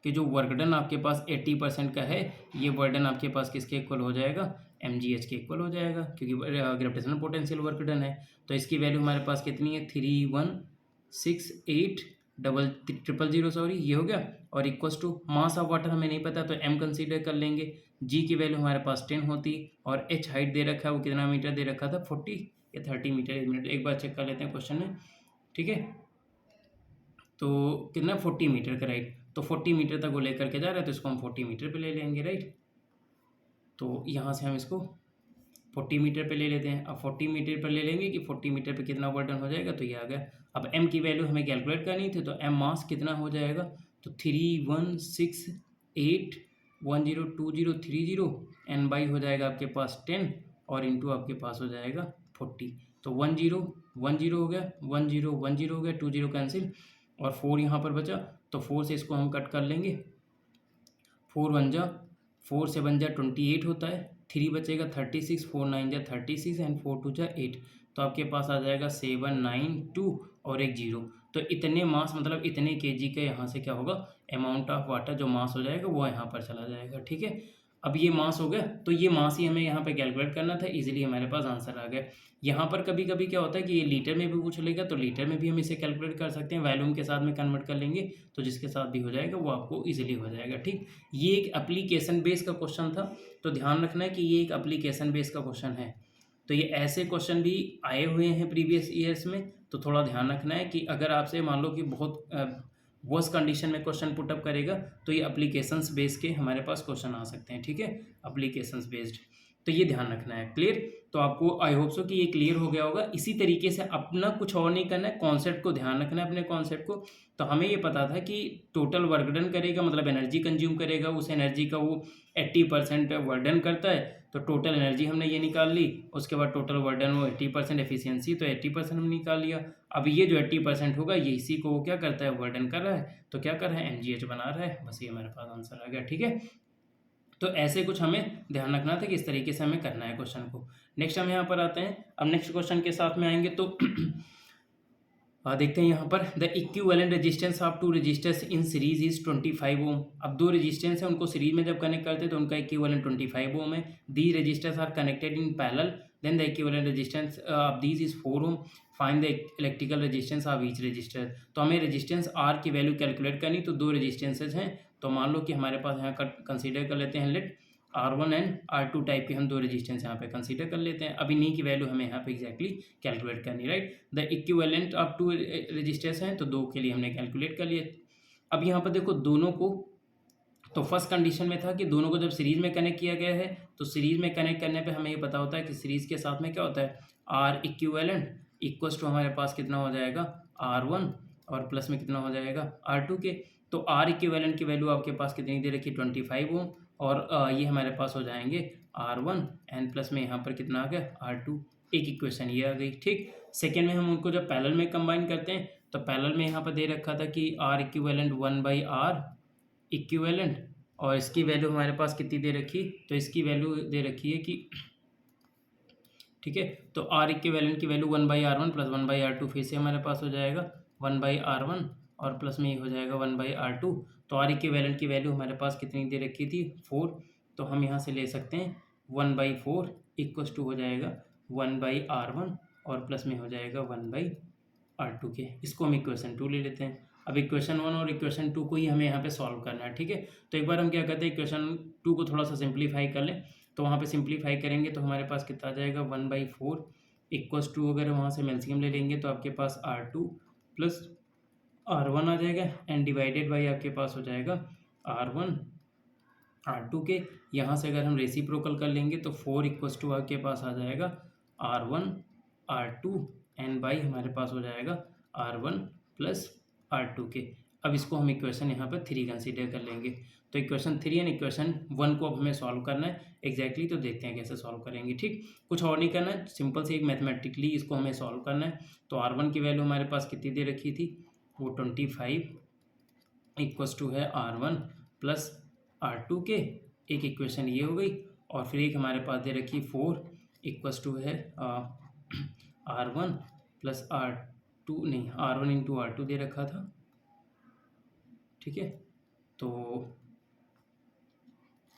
कि जो वर्क डन आपके पास 80% का है, ये वर्डन आपके पास किसके इक्वल हो जाएगा, mgh के इक्वल हो जाएगा, क्योंकि ग्रेविटेशनल पोटेंशियल वर्क डन है। तो इसकी वैल्यू हमारे पास कितनी है, 3168000 सॉरी ये हो गया, और equals to mass of water हमें नहीं पता तो m कंसीडर कर लेंगे, g की वैल्यू हमारे पास 10 होती, और h हाइट दे रखा है वो कितना मीटर दे रखा था, 40 या 30 मीटर। एक मिनट एक बार चेक कर लेते हैं क्वेश्चन में। ठीक है, तो कितना 40 मीटर का, राइट, तो 40 मीटर तक वो लेकर के जा रहा है, तो इसको हम 40 मीटर पे ले लेंगे, राइट। तो यहाँ से हम इसको 40 मीटर पे ले लेते हैं। अब 40 मीटर पर ले लेंगे कि 40 मीटर पे कितना वर्डन हो जाएगा, तो ये आ गया। अब m की वैल्यू हमें कैलकुलेट करनी थी, तो m मास कितना हो जाएगा, तो 316810230 एन बाई हो जाएगा आपके पास 10 और इंटू आपके पास हो जाएगा 40। तो 10 10 हो गया, 10 10 हो गया, 20 कैंसिल और 4 यहाँ पर बचा, तो 4 से इसको हम कट कर लेंगे, 4 1 जा 4 7 जा 28 होता है, 3 बचेगा 36, 4 9 जा 36 एंड 4 2 जा 8, तो आपके पास आ जाएगा 792 और एक 0। तो इतने मास मतलब इतने केजी का यहाँ से क्या होगा, अमाउंट ऑफ वाटर जो मास हो जाएगा वो यहाँ पर चला जाएगा। ठीक है, अब ये मास हो गया, तो ये मास ही हमें यहाँ पे कैलकुलेट करना था, इजीली हमारे पास आंसर आ गया। यहाँ पर कभी कभी क्या होता है कि ये लीटर में भी पूछ लेगा, तो लीटर में भी हम इसे कैलकुलेट कर सकते हैं, वॉल्यूम के साथ में कन्वर्ट कर लेंगे, तो जिसके साथ भी हो जाएगा वो आपको इजीली हो जाएगा। ठीक, ये एक एप्लीकेशन बेस का क्वेश्चन था, तो ध्यान रखना है कि ये एक एप्लीकेशन बेस का क्वेश्चन है। तो ये ऐसे क्वेश्चन भी आए हुए हैं प्रीवियस ईयर्स में, तो थोड़ा ध्यान रखना है कि अगर आपसे मान लो कि बहुत वर्स कंडीशन में क्वेश्चन पुटअप करेगा तो ये अप्लीकेशंस बेस्ड के हमारे पास क्वेश्चन आ सकते हैं, ठीक है, अप्लीकेशंस बेस्ड, तो ये ध्यान रखना है। क्लियर? तो आपको आई होप सो कि ये क्लियर हो गया होगा। इसी तरीके से अपना कुछ और नहीं करना है, कॉन्सेप्ट को ध्यान रखना है, अपने कॉन्सेप्ट को। तो हमें ये पता था कि टोटल वर्क डन करेगा मतलब एनर्जी कंज्यूम करेगा, उस एनर्जी का वो 80% वर्क डन करता है, तो टोटल एनर्जी हमने ये निकाल ली। उसके बाद टोटल वर्क डन वो 80% एफिशिएंसी, तो 80% हमने निकाल लिया। अब ये जो 80% होगा ये इसी को वो क्या करता है, वर्क डन कर रहा है, तो क्या कर रहा है, mgh बना रहा है। बस ये हमारे पास आंसर आ गया, ठीक है। तो ऐसे कुछ हमें ध्यान रखना था कि इस तरीके से हमें करना है क्वेश्चन को। नेक्स्ट हम यहाँ पर आते हैं, अब नेक्स्ट क्वेश्चन के साथ में आएंगे तो देखते हैं यहाँ पर the equivalent resistance of two resistors in series is 25 ohm. अब दो रेजिस्टेंस है, उनको सीरीज में जब कनेक्ट करते हैं तो उनका इक्विवेलेंट 25 ओम है। The resistors are connected in parallel, then the equivalent resistance of these is 4 ohm. Find the electrical resistance of each resistor. तो हमें रेजिस्टेंस आर की वैल्यू कैलकुलेट करनी, तो दो रेजिस्टेंसेज हैं, तो मान लो कि हमारे पास यहाँ कंसीडर कर लेते हैं late R1 and R2 type के हम दो रेजिस्टेंस यहाँ पे कंसीडर कर लेते हैं। अब इन्हीं की वैल्यू हमें यहाँ पे एग्जैक्टली कैलकुलेट करनी, right. The equivalent of two resistance हैं, तो दो के लिए हमने कैलकुलेट कर लिए। अब यहाँ पर देखो दोनों को, तो फर्स्ट कंडीशन में था कि दोनों को जब सीरीज में कनेक्ट किया गया है, तो सीरीज में कनेक्ट करने पे हमें ये पता होता है कि सीरीज के साथ में क्या होता है, आर इक्विवेलेंट इक्वल्स टू हमारे पास कितना हो जाएगा, R1 और प्लस में कितना हो जाएगा, R2 के। तो आर इक्विवेलेंट की वैल्यू आपके पास कितनी दे रखी है, 25 ओम, और ये हमारे पास हो जाएंगे R1 एंड प्लस में यहाँ पर कितना आ गया, R2। एक इक्वेशन ये आ गई, ठीक। सेकेंड में हम उनको जब पैरेलल में कंबाइन करते हैं, तो पैरेलल में यहाँ पर दे रखा था कि R इक्विवेलेंट 1/R इक्विवेलेंट, और इसकी वैल्यू हमारे पास कितनी दे रखी, तो इसकी वैल्यू दे रखी है कि, ठीक है, तो R इक्विवेलेंट की वैल्यू 1/R1 प्लस 1/R2, फिर से हमारे पास हो जाएगा 1/R1 और प्लस में ये हो जाएगा 1/R2। तो R इक्विवेलेंट की वैल्यू हमारे पास कितनी दे रखी थी, 4। तो हम यहाँ से ले सकते हैं 1/4 इक्वस टू हो जाएगा 1/R1 और प्लस में हो जाएगा 1/R2 के। इसको हम इक्वेशन 2 ले लेते हैं। अब इक्वेशन 1 और इक्वेशन 2 को ही हमें यहाँ पे सॉल्व करना है, ठीक है। तो एक बार हम क्या करते हैं, इक्वेशन 2 को थोड़ा सा सिंप्लीफाई कर लें, तो वहाँ पे सिंप्लीफाई करेंगे तो हमारे पास कितना आ जाएगा, 1/4 इक्वस टू, अगर वहाँ से एलसीएम ले लेंगे तो आपके पास R2 प्लस R1 आ जाएगा एंड डिवाइडेड बाई आपके पास हो जाएगा R1 R2 के। यहाँ से अगर हम रेसिप्रोकल कर लेंगे तो 4 इक्वस टू आपके पास आ जाएगा R1 R2 एंड बाई हमारे पास हो जाएगा R1 प्लस R2 के। अब इसको हम इक्वेशन यहाँ पर 3 कंसीडर कर लेंगे। तो इक्वेशन 3 एंड इक्वेशन 1 को अब हमें सॉल्व करना है एग्जैक्टली, तो देखते हैं कैसे सॉल्व करेंगे, ठीक। कुछ और नहीं करना है, सिंपल से एक मैथमेटिकली इसको हमें सॉल्व करना है। तो R1 की वैल्यू हमारे पास कितनी दे रखी थी, वो 25 इक्वस टू है R1 प्लस R2 के। एक इक्वेशन ये हो गई, और फिर एक हमारे पास दे रखी 4 इक्वस टू है R1 प्लस R2 नहीं, R1 इंटू R2 दे रखा था, ठीक है। तो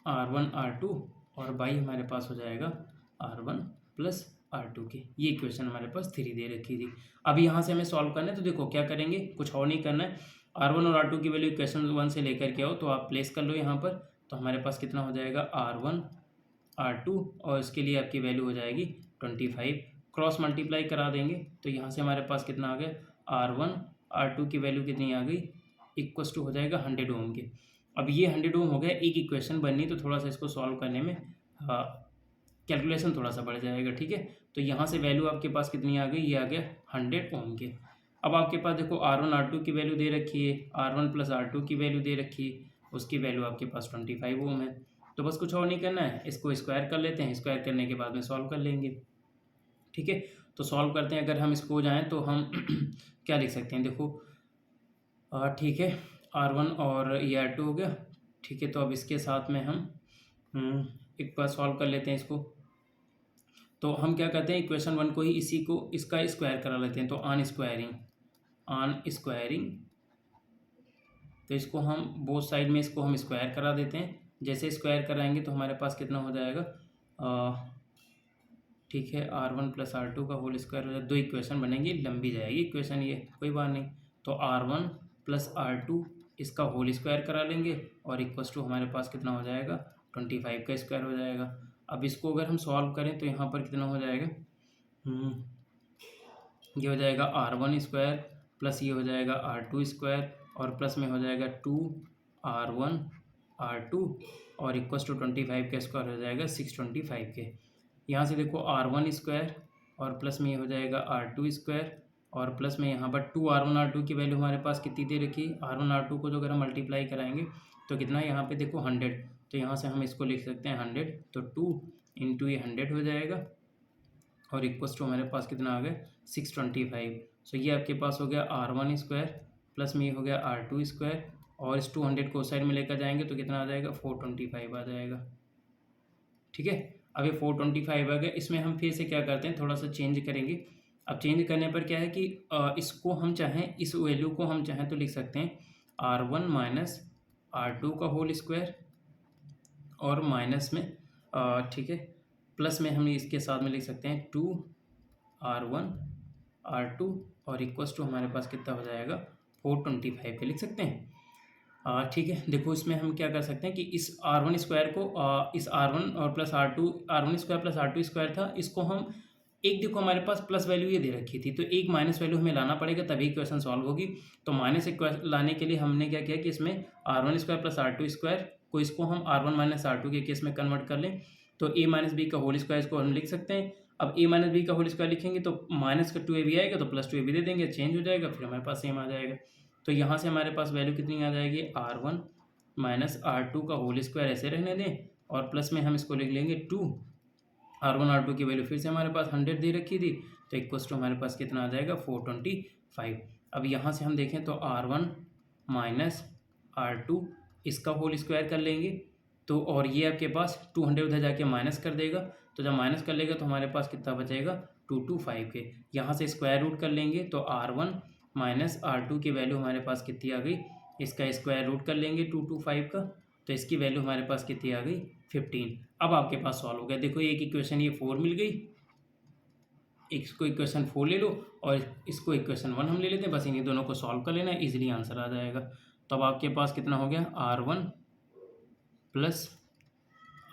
R1 R2 और बाई हमारे पास हो जाएगा R1 प्लस R2 के। ये इक्वेशन हमारे पास 3 दे रखी थी। अब यहाँ से हमें सॉल्व करना है, तो देखो क्या करेंगे, कुछ और नहीं करना है। R1 और R2 की वैल्यू इक्वेशन 1 से लेकर के आओ, तो आप प्लेस कर लो यहाँ पर। तो हमारे पास कितना हो जाएगा, R1 R2 और इसके लिए आपकी वैल्यू हो जाएगी 25। क्रॉस मल्टीप्लाई करा देंगे तो यहाँ से हमारे पास कितना आ गया, R1 R2 की वैल्यू कितनी आ गई, इक्वस टू हो जाएगा 100 ओम के। अब ये 100 ओम हो गया, एक इक्वेशन बननी, तो थोड़ा सा इसको सॉल्व करने में कैलकुलेशन थोड़ा सा बढ़ जाएगा, ठीक है। तो यहाँ से वैल्यू आपके पास कितनी आ गई, ये आ गया 100 ओम के। अब आपके पास देखो R1 R2 की वैल्यू दे रखी है, R1 प्लस R2 की वैल्यू दे रखी है, उसकी वैल्यू आपके पास 25 ओम है। तो बस कुछ और नहीं करना है, इसको स्क्वायर कर लेते हैं, स्क्वायर करने के बाद में सॉल्व कर लेंगे, ठीक है। तो सॉल्व करते हैं, अगर हम इसको जाएँ तो हम क्या लिख सकते हैं, देखो ठीक है, R1 और ये R2 हो गया, ठीक है। तो अब इसके साथ में हम एक बार सॉल्व कर लेते हैं इसको। तो हम क्या करते हैं, इक्वेशन 1 को ही इसी को इसका स्क्वायर करा लेते हैं। तो ऑन स्क्वायरिंग तो इसको हम बोथ साइड में इसको हम स्क्वायर करा देते हैं। जैसे स्क्वायर कराएंगे तो हमारे पास कितना हो जाएगा, ठीक है, R1 प्लस R2 का होल स्क्वायर हो जाएगा। दो इक्वेशन बनेंगी, लंबी जाएगी इक्वेशन, ये कोई बात नहीं। तो R1 प्लस R2 इसका होल स्क्वायर करा लेंगे और इक्वस टू हमारे पास कितना हो जाएगा, 25 का स्क्वायर हो जाएगा। अब इसको अगर हम सॉल्व करें तो यहाँ पर कितना हो जाएगा, ये हो जाएगा R1² प्लस ये हो जाएगा R2² और प्लस में हो जाएगा 2R1 R2 और इक्वस टू 25 का स्क्वायर हो जाएगा 625 के। यहाँ से देखो R1² और प्लस में ये हो जाएगा R2² और प्लस में यहाँ पर 2R1 R2 की वैल्यू हमारे पास कितनी दे रखी है। R1 R2 को जो अगर हम मल्टीप्लाई कराएंगे तो कितना यहाँ पे देखो 100, तो यहाँ से हम इसको लिख सकते हैं 100, तो 2 इंटू ये 100 हो जाएगा और इक्वस टू हमारे पास कितना आ गया 625। सो ये आपके पास हो गया R1² प्लस में ये हो गया R2² और इस 200 को साइड में लेकर जाएंगे तो कितना आ जाएगा 425 आ जाएगा। ठीक है, अब ये 425 आ गया। इसमें हम फिर से क्या करते हैं, थोड़ा सा चेंज करेंगे। अब चेंज करने पर क्या है कि इसको हम चाहें, इस वैल्यू को हम चाहें तो लिख सकते हैं R1 माइनस R2 का होल स्क्वायर और माइनस में ठीक है प्लस में हम इसके साथ में लिख सकते हैं 2R1 R2 और इक्वस टू हमारे पास कितना हो जाएगा 425 के लिख सकते हैं। ठीक है, देखो इसमें हम क्या कर सकते हैं कि इस R1² को इस R1 और plus R2 R1² plus R2² था, इसको हम एक देखो हमारे पास प्लस वैल्यू ये दे रखी थी तो एक माइनस वैल्यू हमें लाना पड़ेगा तभी इक्वेशन सॉल्व होगी। तो माइनस लाने के लिए हमने क्या किया कि इसमें R1² प्लस R2² को इसको हम R1 माइनस R2 के केस में कन्वर्ट कर लें तो a माइनस बी का होल स्क्वायर इसको हम लिख सकते हैं। अब a माइनस बी का होल स्क्वायर लिखेंगे तो माइनस का 2ab आएगा तो प्लस 2ab दे देंगे, चेंज हो जाएगा, फिर हमारे पास सेम आ जाएगा। तो यहाँ से हमारे पास वैल्यू कितनी आ जाएगी R1 माइनस R2 का होल स्क्वायर ऐसे रहने दें और प्लस में हम इसको लिख लेंगे 2R1 R2 की वैल्यू फिर से हमारे पास 100 दे रखी थी तो इक्वस टू हमारे पास कितना आ जाएगा 425। अब यहाँ से हम देखें तो R1 माइनस R2 इसका होल स्क्वायर कर लेंगे तो और ये आपके पास 200 उधर जाके माइनस कर देगा तो जब माइनस कर लेगा तो हमारे पास कितना बचेगा 225 के। यहाँ से स्क्वायर रूट कर लेंगे तो R1 माइनस R2 की वैल्यू हमारे पास कितनी आ गई, इसका स्क्वायर रूट कर लेंगे 225 का तो इसकी वैल्यू हमारे पास कितनी आ गई 15। अब आपके पास सॉल्व हो गया। देखो एक इक्वेशन ये 4 मिल गई, इसको इक्वेशन 4 ले लो और इसको इक्वेशन 1 हम ले लेते हैं, बस इन्हीं दोनों को सॉल्व कर लेना है, ईजिली आंसर आ जाएगा। तो अब आपके पास कितना हो गया R1 प्लस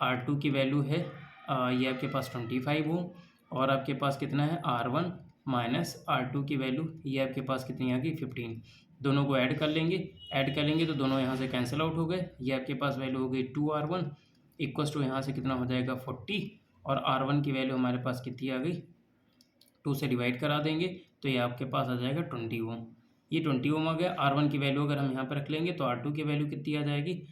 R2 की वैल्यू है ये आपके पास 25 हो और आपके पास कितना है R1 माइनस R2 की वैल्यू ये आपके पास कितनी आ गई 15। दोनों को ऐड कर लेंगे तो दोनों यहाँ से कैंसिल आउट हो गए। ये आपके पास वैल्यू हो गई 2R1 इक्वस टू यहाँ से कितना हो जाएगा 40 और R1 की वैल्यू हमारे पास कितनी आ गई 2 से डिवाइड करा देंगे तो ये आपके पास आ जाएगा 20 ओम। ये 20 ओम आ गया। R1 की वैल्यू अगर हम यहाँ पर रख लेंगे तो R2 की वैल्यू कितनी आ जाएगी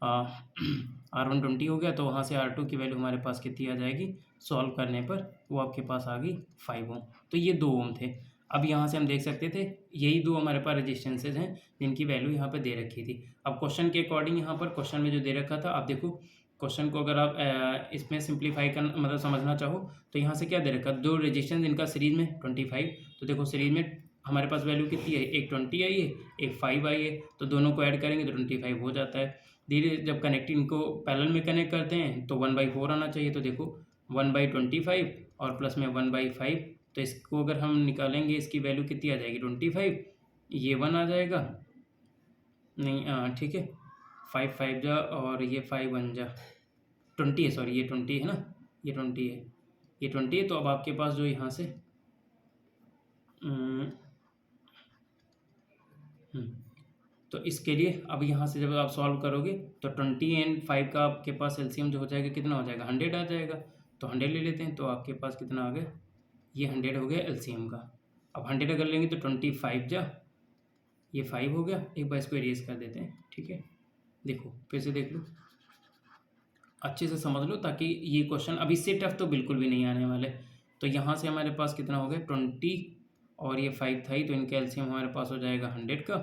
R1 20 हो गया तो वहाँ से R2 की वैल्यू हमारे पास कितनी आ जाएगी सॉल्व करने पर वो आपके पास आ गई 5 ओम। तो ये 2 ओम थे। अब यहाँ से हम देख सकते थे यही दो हमारे पास रेजिस्टेंसेज हैं जिनकी वैल्यू यहाँ पर दे रखी थी। अब क्वेश्चन के अकॉर्डिंग यहाँ पर क्वेश्चन में जो दे रखा था आप देखो क्वेश्चन को अगर आप इसमें सिंप्लीफाई कर मतलब समझना चाहो तो यहाँ से क्या दे रखा, दो रेजिस्टेंस इनका सीरीज में 25। तो देखो सीरीज में हमारे पास वैल्यू कितनी है, एक 20 आई है एक 5 आई है तो दोनों को ऐड करेंगे तो 25 हो जाता है। धीरे जब कनेक्टिंग इनको पैरेलल में कनेक्ट करते हैं तो 1/4 आना चाहिए। तो देखो 1/25 और प्लस में 1/5 तो इसको अगर हम निकालेंगे इसकी वैल्यू कितनी आ जाएगी 25, ये 1 आ जाएगा नहीं ठीक है 5 5 जा और ये 5 1 जा 20 है, सॉरी ये 20 है ना, ये 20 है, ये 20 है। तो अब आपके पास जो यहाँ से तो इसके लिए अब यहाँ से जब आप सॉल्व करोगे तो 20 एंड 5 का आपके पास एलसीएम जो हो जाएगा कितना हो जाएगा 100 आ जाएगा। तो 100 ले लेते हैं तो आपके पास कितना आ गया, ये 100 हो गया एलसीएम का। अब 100 अगर लेंगे तो 25 जा ये 5 हो गया। एक बार इसको इरेज कर देते हैं, ठीक है। देखो फिर से देख लो, अच्छे से समझ लो ताकि ये क्वेश्चन अब इससे टफ तो बिल्कुल भी नहीं आने वाले। तो यहाँ से हमारे पास कितना हो गया 20 और ये 5 था ही तो इनका एलसीएम हमारे पास हो जाएगा 100 का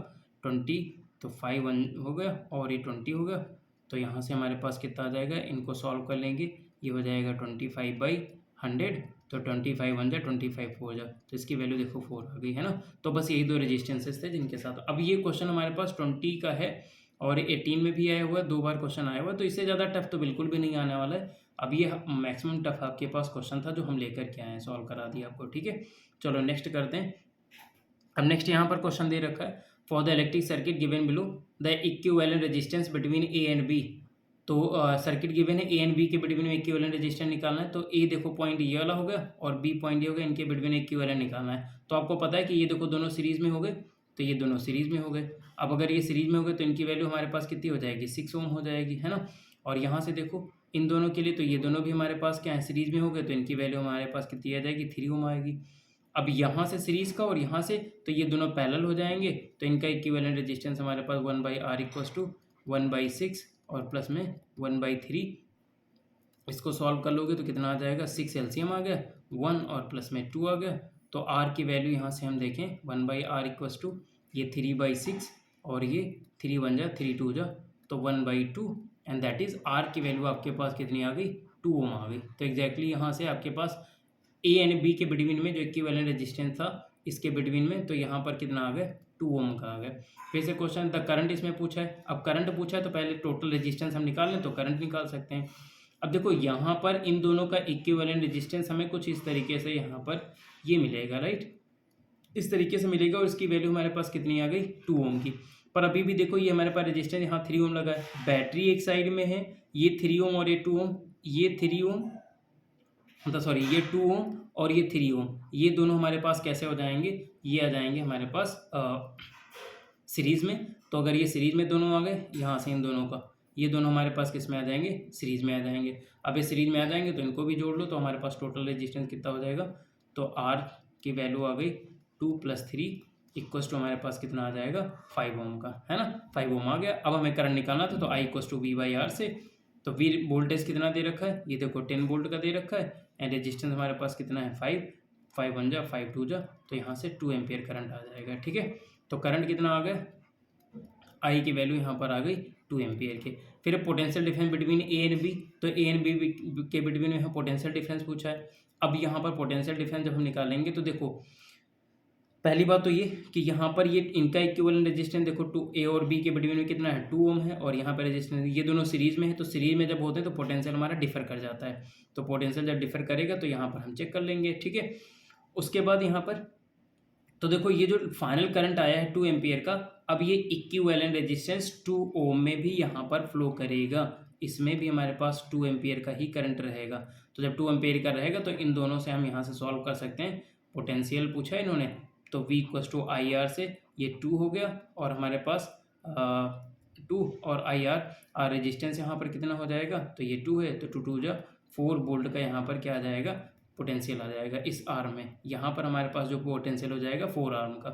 20 तो 5 1 हो गया और ये 20 हो गया। तो यहाँ से हमारे पास कितना आ जाएगा, इनको सॉल्व कर लेंगे ये हो जाएगा 25/100 तो 25 1 जा 25 4 जा तो इसकी वैल्यू देखो 4 आ गई है ना। तो बस यही दो रेजिस्टेंसेस थे जिनके साथ अब ये क्वेश्चन हमारे पास 20 का है और 18 में भी आया हुआ है, 2 बार क्वेश्चन आया हुआ है तो इससे ज़्यादा टफ तो बिल्कुल भी नहीं आने वाला है। अब ये मैक्सिमम टफ आपके पास क्वेश्चन था जो हम लेकर के आए हैं, सॉल्व करा दिया आपको, ठीक है। चलो नेक्स्ट करते हैं। अब नेक्स्ट यहाँ पर क्वेश्चन दे रखा है for the electric circuit given below the equivalent resistance between A and B तो सर्किट गिवन है, ए एंड बी के बिटवीन में इक्विवेलेंट रेजिस्टेंस निकालना है। तो ए देखो पॉइंट ये वाला हो गया और बी पॉइंट ये हो गया, इनके बिटवीन इक्विवेलेंट निकालना है। तो आपको पता है कि ये देखो दोनों सीरीज़ में हो गए, तो ये दोनों सीरीज़ में हो गए। अब अगर ये सीरीज़ में हो गए तो इनकी वैल्यू हमारे पास कितनी हो जाएगी, 6 ओम हो जाएगी, है ना। और यहाँ से देखो इन दोनों के लिए, तो ये दोनों भी हमारे पास क्या है, सीरीज़ में हो गए, तो इनकी वैल्यू हमारे पास कितनी आ जाएगी, 3 ओम आएगी। अब यहाँ से सीरीज़ का और यहाँ से, तो ये दोनों पैरेलल हो जाएंगे, तो इनका इक्विवेलेंट रेजिस्टेंस हमारे पास 1/R = 1/6 और प्लस में 1/3। इसको सॉल्व कर लोगे तो कितना आ जाएगा, 6 एलसीएम आ गया, 1 और प्लस में 2 आ गया। तो आर की वैल्यू यहाँ से हम देखें 1/R = ये 3/6 और ये 3 1 जा 3 2 जा, तो 1/2 एंड दैट इज़ आर की वैल्यू आपके पास कितनी आ गई, 2 ओम आ गई। तो एग्जैक्टली यहाँ से आपके पास ए एंड बी के बिटवीन में जो इक्विवेलेंट रेजिस्टेंस था इसके बिटवीन में, तो यहाँ पर कितना आ गया, 2 ओम का आ गया। फिर से क्वेश्चन द करंट इसमें पूछा है। अब करंट पूछा है तो पहले टोटल रेजिस्टेंस हम निकाल लें तो करंट निकाल सकते हैं। अब देखो यहाँ पर इन दोनों का इक्विवेलेंट रेजिस्टेंस हमें कुछ इस तरीके से यहाँ पर ये मिलेगा, राइट, इस तरीके से मिलेगा और इसकी वैल्यू हमारे पास कितनी आ गई, 2 ओम की। पर अभी भी देखो ये हमारे पास रेजिस्टेंस यहाँ 3 ओम लगा है, बैटरी एक साइड में है, ये 3 ओम और ये 2 ओम, ये 3 ओम मतलब सॉरी ये 2 ओम और ये 3 ओम, ये दोनों हमारे पास कैसे हो जाएंगे, ये आ जाएंगे हमारे पास सीरीज़ में। तो अगर ये सीरीज़ में दोनों आ गए, यहाँ से इन दोनों का, ये दोनों हमारे पास किस में आ जाएंगे, सीरीज़ में आ जाएंगे। अब ये सीरीज़ में आ जाएंगे तो इनको भी जोड़ लो, तो हमारे पास टोटल रेजिस्टेंस कितना हो जाएगा, तो आर की वैल्यू आ गई 2 + 3 = हमारे पास कितना आ जाएगा, 5 ओम का, है ना, 5 ओम आ गया। अब हमें करंट निकालना था, तो I = V/R से, तो वी वोल्टेज कितना दे रखा है, ये देखो 10 वोल्ट का दे रखा है एंड रेजिस्टेंस हमारे पास कितना है, 5 5 1 जा 5 2 जा, तो यहाँ से 2 एम्पियर करंट आ जाएगा, ठीक है। तो करंट कितना आ गया, आई की वैल्यू यहाँ पर आ गई 2 एम्पियर के। फिर potential difference between A and B, तो ए एंड बी के बिटवीन में पोटेंशियल डिफरेंस पूछा है। अब यहाँ पर पोटेंशियल डिफरेंस जब हम निकालेंगे तो देखो पहली बात तो ये कि यहाँ पर ये इनका इक्विवेलेंट रेजिस्टेंस देखो 2 ए और बी के बिटवीन में कितना है, 2 ओम है, और यहाँ पर रेजिस्टेंस ये दोनों सीरीज में है, तो सीरीज में जब होते हैं तो पोटेंशियल हमारा डिफर कर जाता है। तो पोटेंशियल जब डिफर करेगा तो यहाँ पर हम चेक कर लेंगे, ठीक है। उसके बाद यहाँ पर तो देखो ये जो फाइनल करंट आया है 2 एम्पियर का, अब ये इक्विवेलेंट रेजिस्टेंस 2 ओम में भी यहाँ पर फ्लो करेगा, इसमें भी हमारे पास 2 एम्पियर का ही करंट रहेगा। तो जब 2 एम्पियर का रहेगा तो इन दोनों से हम यहाँ से सॉल्व कर सकते हैं। पोटेंशियल पूछा है इन्होंने, तो V = IR से ये 2 हो गया और हमारे पास 2 और IR रेजिस्टेंस यहाँ पर कितना हो जाएगा, तो ये 2 है, तो 2 2 जा 4 वोल्ट का यहाँ पर क्या आ जाएगा, पोटेंशियल आ जाएगा इस आर्म में। यहाँ पर हमारे पास जो पोटेंशियल हो जाएगा 4 आर्म का,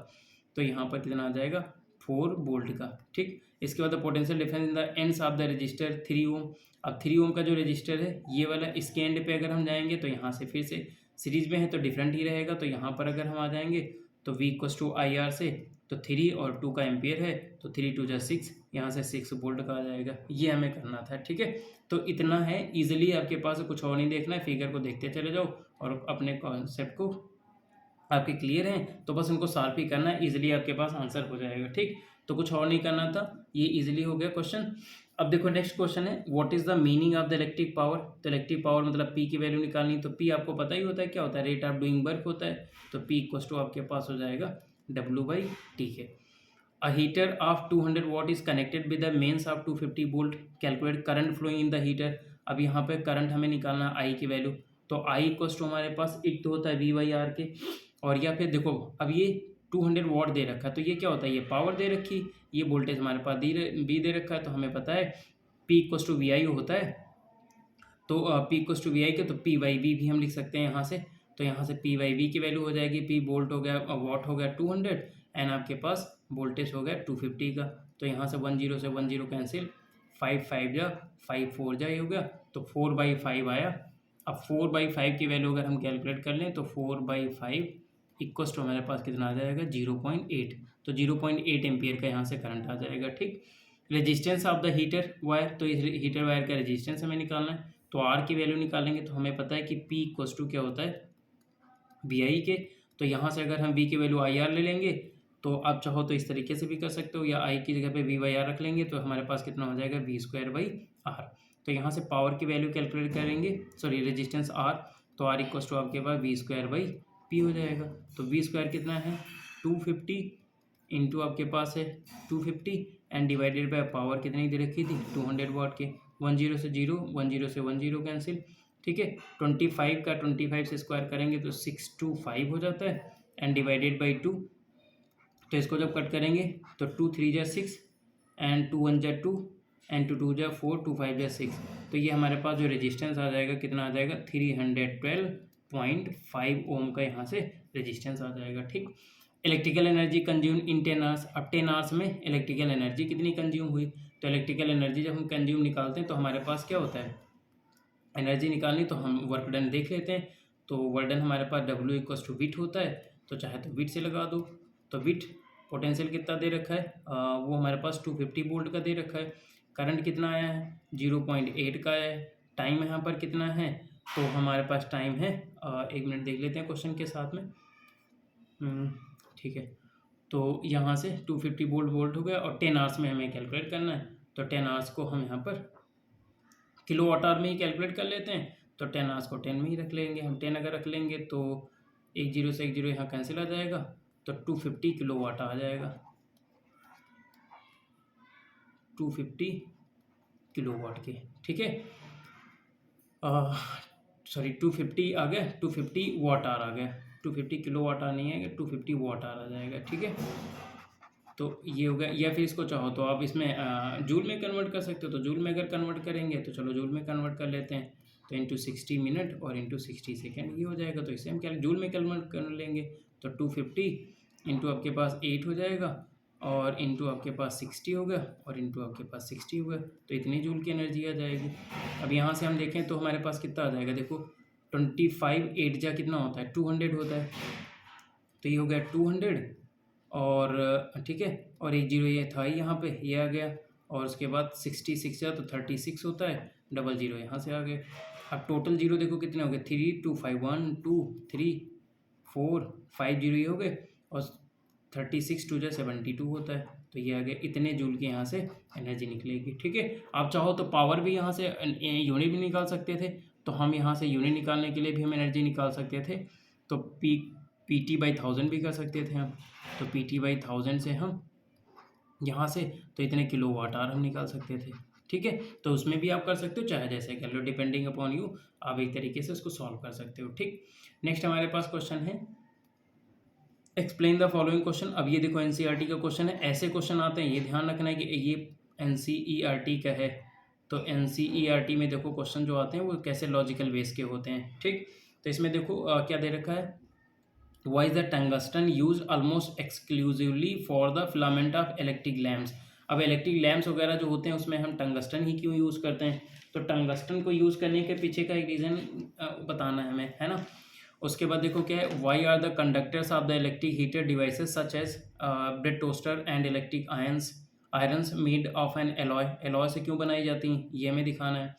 तो यहाँ पर कितना आ जाएगा, 4 वोल्ट का, ठीक। इसके बाद potential difference in the ends of the register 3 ओम। अब 3 ओम का जो रजिस्टर है ये वाला, इसके एंड पे अगर हम जाएंगे तो यहाँ से फिर से सीरीज में है तो डिफरेंट ही रहेगा। तो यहाँ पर अगर हम आ जाएंगे तो V = IR से, तो 3 और 2 का एम्पियर है, तो 3 2 जा 6, यहाँ से 6 वोल्ट का आ जाएगा। ये हमें करना था, ठीक है। तो इतना है, इजीली आपके पास कुछ और नहीं देखना है, फिगर को देखते चले जाओ और अपने कॉन्सेप्ट को आपके क्लियर हैं तो बस उनको सॉल्व ही करना है, इजीली आपके पास आंसर हो जाएगा, ठीक। तो कुछ और नहीं करना था, ये इजीली हो गया क्वेश्चन। अब देखो नेक्स्ट क्वेश्चन है, what is the meaning of the electric power. तो इलेक्ट्रिक पावर मतलब P की वैल्यू निकालनी, तो P आपको पता ही होता है क्या होता है, रेट ऑफ डूइंग वर्क होता है। तो P = आपके पास हो जाएगा W/T के। A heater of 200 watt is connected with the mains of 250 volt, calculate current flowing in the heater. अब यहाँ पे करंट हमें निकालना I की वैल्यू, तो I = हमारे पास एक तो होता है V/R के, और या फिर देखो अब ये 200 वाट दे रखा है, तो ये क्या होता है, ये पावर दे रखी, ये वोल्टेज हमारे पास B दे रखा है, तो हमें पता है P = VI होता है। तो P = VI के, तो P/V भी हम लिख सकते हैं यहाँ से। तो यहाँ से P/V की वैल्यू हो जाएगी, P वोल्ट हो गया, वाट हो गया 200 एंड आपके पास वोल्टेज हो गया 250 का। तो यहाँ से 10 से 10 कैंसिल, 5 5 जा 5 4 जा, ये हो गया, तो 4/5 आया। अब 4/5 की वैल्यू अगर हम कैलकुलेट कर लें तो 4/5 = हमारे पास कितना आ जाएगा, 0.8। तो 0.8 एम्पियर का यहाँ से करंट आ जाएगा, ठीक। Resistance of the heater wire, तो इस हीटर वायर का रेजिस्टेंस हमें निकालना है। तो R की वैल्यू निकालेंगे तो हमें पता है कि P = क्या होता है, VI के। तो यहाँ से अगर हम V की वैल्यू IR ले लेंगे तो आप चाहो तो इस तरीके से भी कर सकते हो, या I की जगह पे V/R रख लेंगे तो हमारे पास कितना हो जाएगा, V²/R। तो यहाँ से पावर की वैल्यू कैलकुलेट करेंगे, सॉरी रेजिस्टेंस R, तो R = आपके पास V²/P हो जाएगा। तो V² कितना है, 250 इंटू आपके पास है 250 एंड डिवाइडेड बाय पावर कितनी दे रखी थी, 200 वाट के, 10 से 0, 10 से 10 कैंसिल, ठीक है। 25 का 25 से स्क्वायर करेंगे तो 625 हो जाता है, एंड डिवाइडेड बाई 2, तो इसको जब कट करेंगे तो 2 3 जा 6, एंड 2 1 जा 2, एंड 2 2 जा 4, 2 5 जा 6, तो ये हमारे पास जो रेजिस्टेंस आ जाएगा कितना आ जाएगा, 312.5 ओम का यहाँ से रेजिस्टेंस आ जाएगा, ठीक। Electrical energy consume in 10 hours, अब 10 आवर्स में इलेक्ट्रिकल एनर्जी कितनी कंज्यूम हुई, तो इलेक्ट्रिकल एनर्जी जब हम कंज्यूम निकालते हैं तो हमारे पास क्या होता है, एनर्जी निकालनी, तो हम वर्क डन देख लेते हैं। तो वर्क डन हमारे पास W इक्वस टू विट होता है, तो चाहे तो विट से लगा दो, तो विट पोटेंशियल कितना दे रखा है, वो हमारे पास 250 वोल्ट का दे रखा है, करंट कितना आया है 0.8 का आया है, टाइम यहाँ पर कितना है, तो हमारे पास टाइम है 1 मिनट देख लेते हैं क्वेश्चन के साथ में, ठीक है। तो यहाँ से 250 वोल्ट हो गया, और 10 आवर्स में हमें कैलकुलेट करना है, तो 10 आवर्स को हम यहाँ पर किलो वाट आवर में ही कैलकुलेट कर लेते हैं, तो 10 आवर्स को 10 में ही रख लेंगे हम। 10 अगर रख लेंगे तो 1 0 से 1 0 यहाँ कैंसिल आ जाएगा, तो 250 किलो वाट आ जाएगा, 250 किलो वाट के, ठीक है। सॉरी 250 आ गया, 250 वाट आवर आ गया, 250 किलो वाट आवर नहीं आएगा, 250 वाट आवर आ जाएगा, ठीक है। तो ये हो गया, या फिर इसको चाहो तो आप इसमें जूल में कन्वर्ट कर सकते हो, तो जूल में अगर कन्वर्ट करेंगे तो चलो जूल में कन्वर्ट कर लेते हैं, तो इंटू 60 मिनट और इंटू 60 सेकेंड ये हो जाएगा, तो इसे हम क्या जूल में कन्वर्ट कर लेंगे, तो 250 इंटू आपके पास 8 हो जाएगा, और इंटू आपके पास 60 होगा, और इंटू आपके पास 60 होगा, तो इतनी जूल की एनर्जी आ जाएगी। अब यहाँ से हम देखें तो हमारे पास कितना आ जाएगा, देखो 25 8 जा कितना होता है 200 होता है, तो ये हो गया 200, और ठीक है, और 1 0 ये था ही यहाँ पे, ये आ गया, और उसके बाद 66 जा तो 36 होता है, 0 0 यहाँ से आ गए। अब टोटल जीरो देखो कितने हो गए, 3 2 5 1 2 3 4 5 0 ये हो गए, और 36 2 जा 72 होता है, तो ये आ गया, इतने जूल की यहाँ से एनर्जी निकलेगी, ठीक है। आप चाहो तो पावर भी यहाँ से यूनिट भी निकाल सकते थे, तो हम यहाँ से यूनिट निकालने के लिए भी हम एनर्जी निकाल सकते थे, तो PT/1000 भी कर सकते थे हम, तो PT/1000 से हम यहाँ से तो इतने किलो वाट आवर हम निकाल सकते थे, ठीक है। तो उसमें भी आप कर सकते हो, चाहे जैसे कर लो, डिपेंडिंग अपॉन यू, आप एक तरीके से उसको सॉल्व कर सकते हो, ठीक। नेक्स्ट हमारे पास क्वेश्चन है, एक्सप्लेन द फॉलोइंग क्वेश्चन। अब ये देखो NCERT का क्वेश्चन है, ऐसे क्वेश्चन आते हैं, ये ध्यान रखना है कि ये NCERT का है, तो NCERT में देखो क्वेश्चन जो आते हैं वो कैसे लॉजिकल बेस के होते हैं, ठीक। तो इसमें देखो क्या दे रखा है, Why is the tungsten used almost exclusively for the filament of electric lamps? अब इलेक्ट्रिक लैम्प्स वगैरह जो होते हैं उसमें हम टंगस्टन ही क्यों यूज़ करते हैं, तो टंगस्टन को यूज़ करने के पीछे का एक रीज़न बताना है हमें, है ना। उसके बाद देखो क्या है, why are the conductors of the electric heater devices such as bread toaster and electric irons made of an alloy से क्यों बनाई जाती हैं, ये हमें दिखाना है।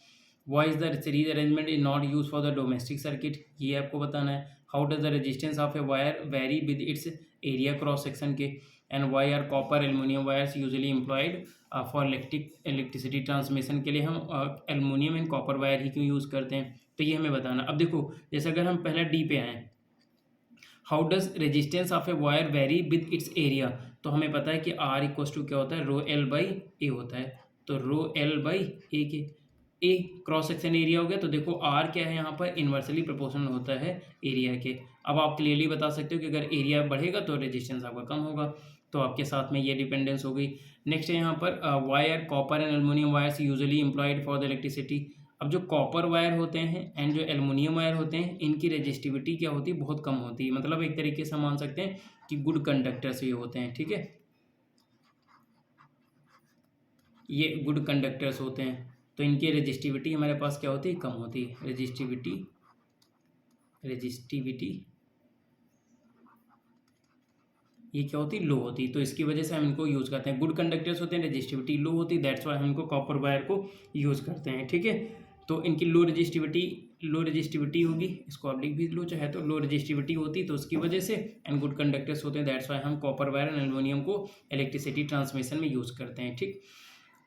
Why is the series arrangement is not use for the domestic circuit, ये आपको बताना है। How does the resistance of a wire vary with its area cross section के, and why are copper aluminium wires usually employed for electricity transmission के लिए हम एल्यूमिनियम एंड कॉपर वायर ही क्यों यूज़ करते हैं, तो ये हमें बताना। अब देखो जैसे अगर हम पहले डी पे आएँ, how does resistance of a wire vary with its area, तो हमें पता है कि R इक्वस टू क्या होता है, रो L बाई ए होता है, तो रो L बाई ए के, ए क्रॉस सेक्शन एरिया हो गया, तो देखो R क्या है यहाँ पर इन्वर्सली प्रोपोर्शनल होता है एरिया के। अब आप क्लियरली बता सकते हो कि अगर एरिया बढ़ेगा तो रेजिस्टेंस आपका कम होगा, तो आपके साथ में ये डिपेंडेंस हो गई। नेक्स्ट है यहाँ पर wire copper and aluminium wires usually employed for the electricity. अब जो कॉपर वायर होते हैं एंड जो एल्युमिनियम वायर होते हैं इनकी रेजिस्टिविटी क्या होती है, बहुत कम होती है, मतलब एक तरीके से मान सकते हैं कि गुड कंडक्टर्स ये होते हैं, ठीक है, ये गुड कंडक्टर्स होते हैं, तो इनकी रेजिस्टिविटी हमारे पास क्या होती है, कम होती है, रेजिस्टिविटी ये क्या होती है, लो होती है, तो इसकी वजह से हम इनको यूज़ करते हैं। गुड कंडक्टर्स होते हैं, रेजिस्टिविटी लो होती है, दैट्स वाई हम इनको कॉपर वायर को यूज़ करते हैं, ठीक है। तो इनकी लो रेजिस्टिविटी होगी, इसको आप लिख भी लो चाहे तो, लो रेजिस्टिविटी होती है तो उसकी वजह से, एंड गुड कंडक्टर्स होते हैं, दैट्स वाई हम कॉपर वायर एंड एल्युमिनियम को इलेक्ट्रिसिटी ट्रांसमिशन में यूज़ करते हैं, ठीक।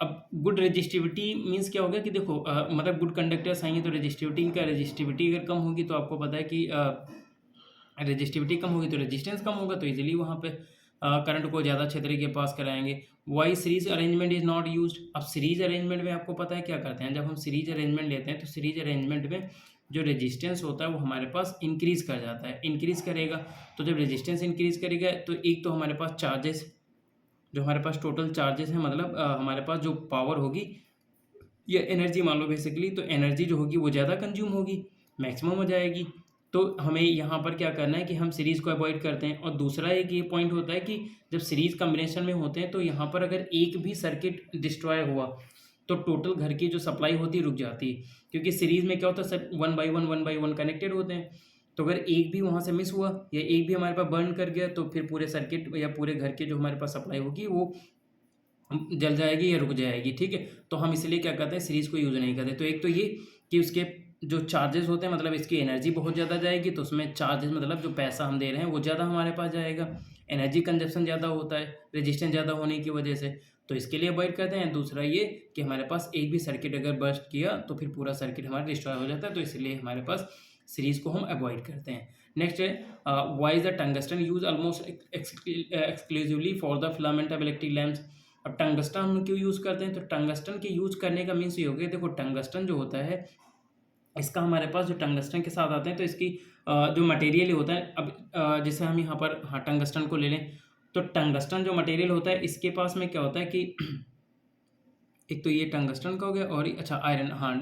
अब गुड रेजिस्टिविटी मीन्स क्या होगा कि देखो मतलब गुड कंडक्टर्स आएंगे तो रेजिस्टिविटी अगर कम होगी तो आपको पता है कि रेजिस्टिविटी कम होगी तो रेजिस्टेंस कम होगा, तो इजीली वहाँ पे करंट को ज़्यादा अच्छे तरीके पास कराएंगे। Why series arrangement is not used. अब सीरीज अरेंजमेंट में आपको पता है क्या करते हैं, जब हम सीरीज अरेंजमेंट लेते हैं तो सीरीज अरेंजमेंट में जो रेजिस्टेंस होता है वो हमारे पास इंक्रीज़ कर जाता है, इंक्रीज़ करेगा। तो जब रेजिस्टेंस इंक्रीज़ करेगा तो एक तो हमारे पास चार्जेस, जो हमारे पास टोटल चार्जेस हैं, मतलब हमारे पास जो पावर होगी या एनर्जी मान लो बेसिकली, तो एनर्जी जो होगी वो ज़्यादा कंज्यूम होगी, मैक्सिमम हो जाएगी। तो हमें यहाँ पर क्या करना है कि हम सीरीज़ को अवॉइड करते हैं। और दूसरा एक ये पॉइंट होता है कि जब सीरीज़ कॉम्बिनेशन में होते हैं तो यहाँ पर अगर एक भी सर्किट डिस्ट्रॉय हुआ तो टोटल घर की जो सप्लाई होती है रुक जाती है, क्योंकि सीरीज़ में क्या होता है सब 1 बाई 1 कनेक्टेड होते हैं। तो अगर एक भी वहाँ से मिस हुआ या एक भी हमारे पास बर्न कर गया तो फिर पूरे सर्किट या पूरे घर के जो हमारे पास सप्लाई होगी वो जल जाएगी या रुक जाएगी, ठीक है। तो हम इसलिए क्या करते हैं, सीरीज़ को यूज़ नहीं करते। तो एक तो ये कि उसके जो चार्जेस होते हैं, मतलब इसकी एनर्जी बहुत ज़्यादा जाएगी, तो उसमें चार्जेस मतलब जो पैसा हम दे रहे हैं वो ज़्यादा हमारे पास जाएगा, एनर्जी कंजप्शन ज़्यादा होता है रेजिस्टेंस ज़्यादा होने की वजह से, तो इसके लिए अवॉइड करते हैं। दूसरा ये कि हमारे पास एक भी सर्किट अगर बर्स्ट किया तो फिर पूरा सर्किट हमारा डिस्ट्रॉय हो जाता है, तो इसलिए हमारे पास सीरीज़ को हम अवॉइड करते हैं। नेक्स्ट है why is the tungsten use almost exclusively for the filament of electric lamps. अब टंगस्टन हम क्यों यूज़ करते हैं, तो टंगस्टन के यूज़ करने का मीन्स ये हो गया, देखो टंगस्टन जो होता है इसका हमारे पास जो टंगस्टन के साथ आते हैं तो इसकी जो मटेरियल होता है, अब जैसे हम यहाँ पर हाँ टंगस्टन को ले लें, तो टंगस्टन जो मटेरियल होता है इसके पास में क्या होता है कि एक तो ये टंगस्टन का हो गया और अच्छा आयरन, हाँ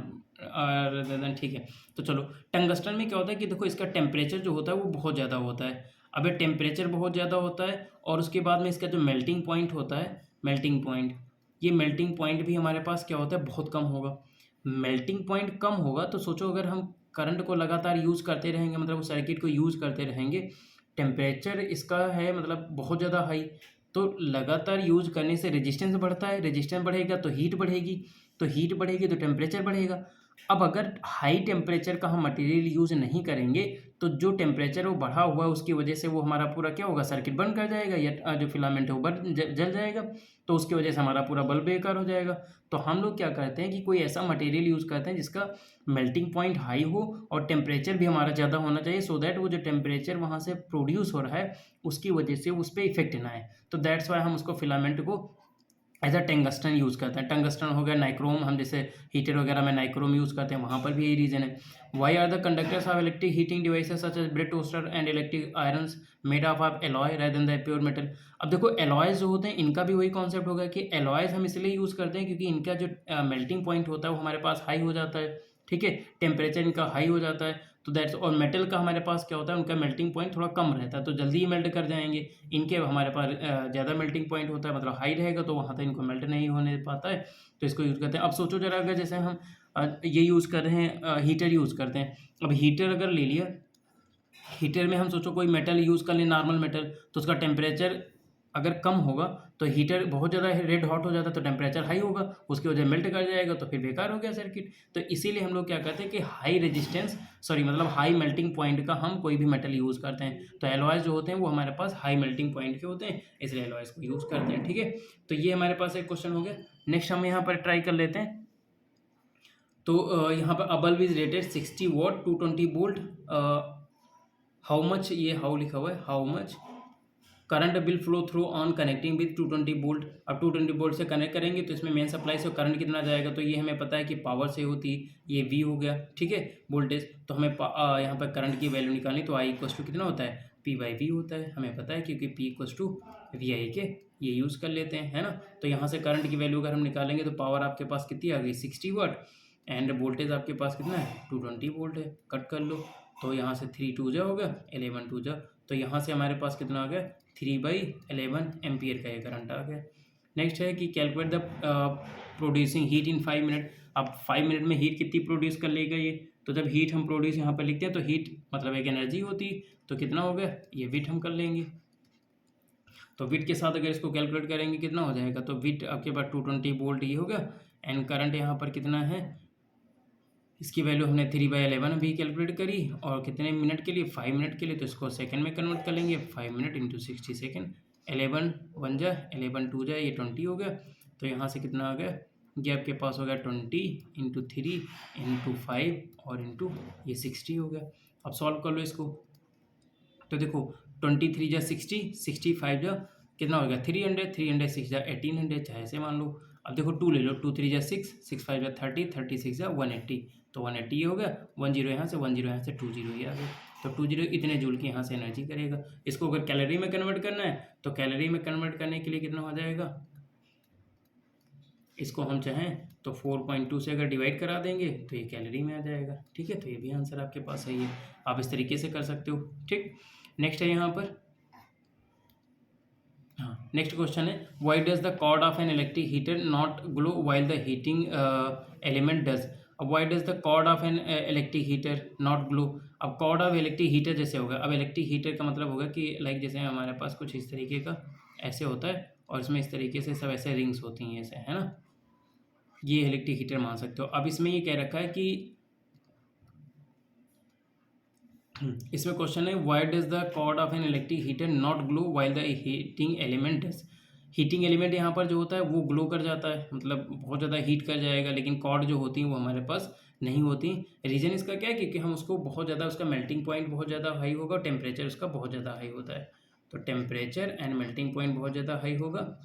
आयरन, ठीक है। तो चलो टंगस्टन में क्या होता है कि देखो इसका टेम्परेचर जो होता है वो बहुत ज़्यादा होता है। अब ये टेम्परेचर बहुत ज़्यादा होता है और उसके बाद में इसका जो मेल्टिंग पॉइंट होता है, मेल्टिंग पॉइंट, ये मेल्टिंग पॉइंट भी हमारे पास क्या होता है, बहुत कम होगा। मेल्टिंग पॉइंट कम होगा तो सोचो अगर हम करंट को लगातार यूज़ करते रहेंगे, मतलब उस सर्किट को यूज़ करते रहेंगे, टेम्परेचर इसका है मतलब बहुत ज़्यादा हाई, तो लगातार यूज़ करने से रेजिस्टेंस बढ़ता है, रेजिस्टेंस बढ़ेगा तो हीट बढ़ेगी, तो हीट बढ़ेगी तो टेम्परेचर बढ़ेगा। अब अगर हाई टेम्परेचर का हम मटेरियल यूज़ नहीं करेंगे तो जो टेम्परेचर वो बढ़ा हुआ है उसकी वजह से वो हमारा पूरा क्या होगा, सर्किट बंद कर जाएगा या जो फिलामेंट है वो जल जाएगा, तो उसकी वजह से हमारा पूरा बल्ब बेकार हो जाएगा। तो हम लोग क्या करते हैं कि कोई ऐसा मटेरियल यूज़ करते हैं जिसका मेल्टिंग पॉइंट हाई हो और टेम्परेचर भी हमारा ज़्यादा होना चाहिए, सो दैट वो जो टेम्परेचर वहाँ से प्रोड्यूस हो रहा है उसकी वजह से उस पर इफेक्ट ना आए। तो दैट्स वाई हम उसको फिलामेंट को एज अ टंगस्टन यूज़ करते हैं। टंगस्टन हो गया, नाइक्रोम, हम जैसे हीटर वगैरह में नाइक्रोम यूज़ करते हैं, वहाँ पर भी यही रीज़न है। Why are the conductors of electric heating devices such as bread toaster and electric irons made of alloy rather than the pure metal. अब देखो एलॉयज जो होते हैं इनका भी वही कॉन्सेप्ट होगा कि एलॉयज हम इसलिए यूज़ करते हैं क्योंकि इनका जो मेल्टिंग पॉइंट होता है वो हमारे पास हाई हो जाता है, ठीक है, टेम्परेचर इनका हाई हो जाता है, तो दैट्स, और मेटल का हमारे पास क्या होता है, उनका मेल्टिंग पॉइंट थोड़ा कम रहता है तो जल्दी ही मेल्ट कर जाएंगे। इनके हमारे पास ज़्यादा मेल्टिंग पॉइंट होता है, मतलब हाई रहेगा तो वहाँ तक इनको मेल्ट नहीं होने पाता है, तो इसको यूज़ करते हैं। अब सोचो जरा, अगर जैसे हम ये यूज़ कर रहे हैं, हीटर यूज़ करते हैं, अब हीटर अगर ले लिया, हीटर में हम सोचो कोई मेटल यूज़ कर लें, नॉर्मल मेटल, तो उसका टेम्परेचर अगर कम होगा तो हीटर बहुत ज़्यादा रेड हॉट हो जाता है तो टेम्परेचर हाई होगा, उसकी वजह मेल्ट कर जाएगा तो फिर बेकार हो गया सर्किट। तो इसीलिए हम लोग क्या करते हैं कि हाई रेजिस्टेंस, सॉरी मतलब हाई मेल्टिंग पॉइंट का हम कोई भी मेटल यूज़ करते हैं। तो एलॉयज़ जो होते हैं वो हमारे पास हाई मेल्टिंग पॉइंट के होते हैं, इसलिए एलॉयज़ को यूज़ करते हैं, ठीक है। तो ये हमारे पास एक क्वेश्चन हो गया। नेक्स्ट हम यहाँ पर ट्राई कर लेते हैं। तो यहाँ पर अ bulb is rated 60 what 220 volt, how much, ये हाउ लिखा हुआ है, how much current will flow through on connecting with 220 volt. अब 220 वोल्ट से कनेक्ट करेंगे तो इसमें मेन सप्लाई से करंट कितना जाएगा, तो ये हमें पता है कि पावर से होती है, ये वी हो गया, ठीक है, वोल्टेज। तो हमें यहाँ पर करंट की वैल्यू निकालनी, तो आई इक्वस टू कितना होता है, पी बाई वी होता है, हमें पता है क्योंकि पी इक्वस टू वी आई के, ये यूज़ कर लेते हैं, है ना। तो यहाँ से करंट की वैल्यू अगर हम निकालेंगे तो पावर आपके पास कितनी आ गई, 60 वाट, एंड वोल्टेज आपके पास कितना है, 220 वोल्ट है, कट कर लो। तो यहाँ से 3 2 जा हो गया, 11 2 जा, तो यहाँ से हमारे पास कितना आ गया, 3/11 एम्पियर का ये करंट आ गया। नेक्स्ट है कि calculate the producing heat in 5 minute. अब 5 मिनट में हीट कितनी प्रोड्यूस कर लेगा ये, तो जब हीट हम प्रोड्यूस यहाँ पर लिखते हैं तो हीट मतलब एक एनर्जी होती है, तो कितना हो गया, ये विट हम कर लेंगे। तो विट के साथ अगर इसको कैलकुलेट करेंगे कितना हो जाएगा, तो विट आपके पास 220 वोल्ट ये हो गया, एंड करंट यहाँ पर कितना है, इसकी वैल्यू हमने 3/11 भी कैलकुलेट करी, और कितने मिनट के लिए, 5 मिनट के लिए, तो इसको सेकंड में कन्वर्ट कर लेंगे, 5 मिनट इंटू 60 सेकेंड, 11 1 जा, 11 2 जा, ये 20 हो गया। तो यहाँ से कितना आ गया, ये आपके पास हो गया 20 इंटू 3 इंटू 5 और इंटू ये 60 हो गया। अब सॉल्व कर लो इसको, तो देखो 23 जा 60, 65 जा कितना हो गया 300, 300 6 जा 1800, चाहे ऐसे मान लो। अब देखो 2 ले लो, 2 3 जा 6, 6 5 जा 30, 30 6 जा 180, तो 180 ये हो गया, 1 0 यहाँ से, 1 0 यहाँ से, 2 0 ये आ गया। तो 2 0 इतने जूल की यहाँ से एनर्जी करेगा। इसको अगर कैलोरी में कन्वर्ट करना है तो कैलोरी में कन्वर्ट करने के लिए कितना हो जाएगा, इसको हम चाहें तो 4.2 से अगर डिवाइड करा देंगे तो ये कैलोरी में आ जाएगा। ठीक है, तो ये भी आंसर आपके पास सही है, आप इस तरीके से कर सकते हो। ठीक, नेक्स्ट है यहाँ पर, हाँ नेक्स्ट क्वेश्चन है, why does the cord of an electric heater not glow while the heating element does. अब why does the cord of an electric heater not glow. अब कॉर्ड ऑफ इलेक्ट्रिक हीटर जैसे होगा, अब इलेक्ट्रिक हीटर का मतलब होगा कि लाइक जैसे हमारे पास कुछ इस तरीके का ऐसे होता है और इसमें इस तरीके से सब ऐसे रिंग्स होती हैं ऐसे, है ना, ये इलेक्ट्रिक हीटर मान सकते हो। अब इसमें ये कह रखा है कि इसमें क्वेश्चन है why does the cord of an electric heater not glow while the heating element does. Heating element यहाँ पर जो होता है वो ग्लो कर जाता है, मतलब बहुत ज़्यादा हीट कर जाएगा, लेकिन कॉर्ड जो होती हैं वो हमारे पास नहीं होती। रीज़न इसका क्या है, क्योंकि हम उसको बहुत ज़्यादा, उसका मेल्टिंग पॉइंट बहुत ज़्यादा हाई होगा, टेम्परेचर उसका बहुत ज़्यादा हाई होता है, तो टेम्परेचर एंड मेल्टिंग पॉइंट बहुत ज़्यादा हाई होगा,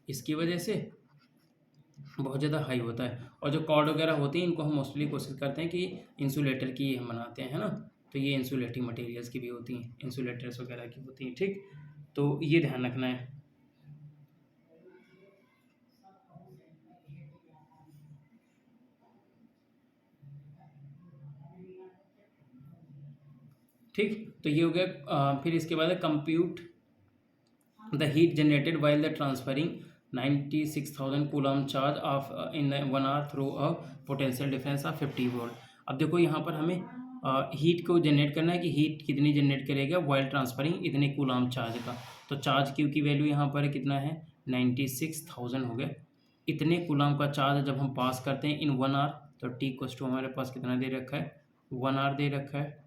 इसकी वजह से बहुत ज़्यादा हाई होता है। और जो कॉर्ड वगैरह होती हैं इनको हम मोस्टली कोशिश करते हैं कि इंसुलेटर की हम बनाते हैं, है ना, तो ये इंसुलेटिंग मटेरियल्स की भी होती हैं, इंसुलेटर्स वगैरह की होती हैं। ठीक, तो ये ध्यान रखना है। ठीक, तो ये हो गया। फिर इसके बाद है compute the heat generated while the transferring 96,000 coulomb charge of in 1 hour through a potential difference of 50 volt. अब देखो यहाँ पर हमें हीट को जनरेट करना है कि हीट कितनी जनरेट करेगा वाइल ट्रांसफरिंग इतने कूलम चार्ज का। तो चार्ज क्यू की वैल्यू यहाँ पर कितना है 96,000 हो गया। इतने कूलम का चार्ज जब हम पास करते हैं इन 1 आवर, तो टी इक्वल्स टू हमारे पास कितना दे रखा है 1 आवर दे रखा है।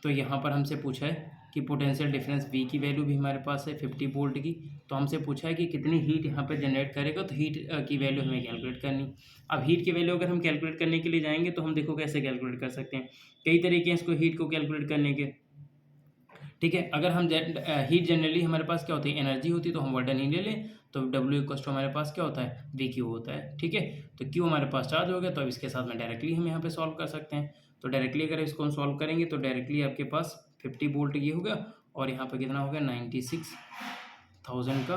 तो यहाँ पर हमसे पूछा है कि पोटेंशियल डिफरेंस V की वैल्यू भी हमारे पास है 50 वोल्ट की, तो हमसे पूछा है कि कितनी हीट यहाँ पर जनरेट करेगा, तो हीट की वैल्यू हमें कैलकुलेट करनी। अब हीट की वैल्यू अगर हम कैलकुलेट करने के लिए जाएंगे तो हम देखो कैसे कैलकुलेट कर सकते हैं, कई तरीके हैं इसको हीट को कैलकुलेट करने के। ठीक है, अगर हम हीट जनरली हमारे पास क्या होती है एनर्जी होती है, तो हम वर्डन ही ले लें, तो W इक्वल्स टू हमारे पास क्या होता है VQ होता है। ठीक है, तो Q हमारे पास चार्ज हो गया, तो अब इसके साथ में डायरेक्टली हम यहाँ पे सॉल्व कर सकते हैं। तो डायरेक्टली अगर इसको हम सॉल्व करेंगे तो डायरेक्टली आपके पास 50 वोल्ट ये होगा और यहाँ पर कितना हो गया 96,000 का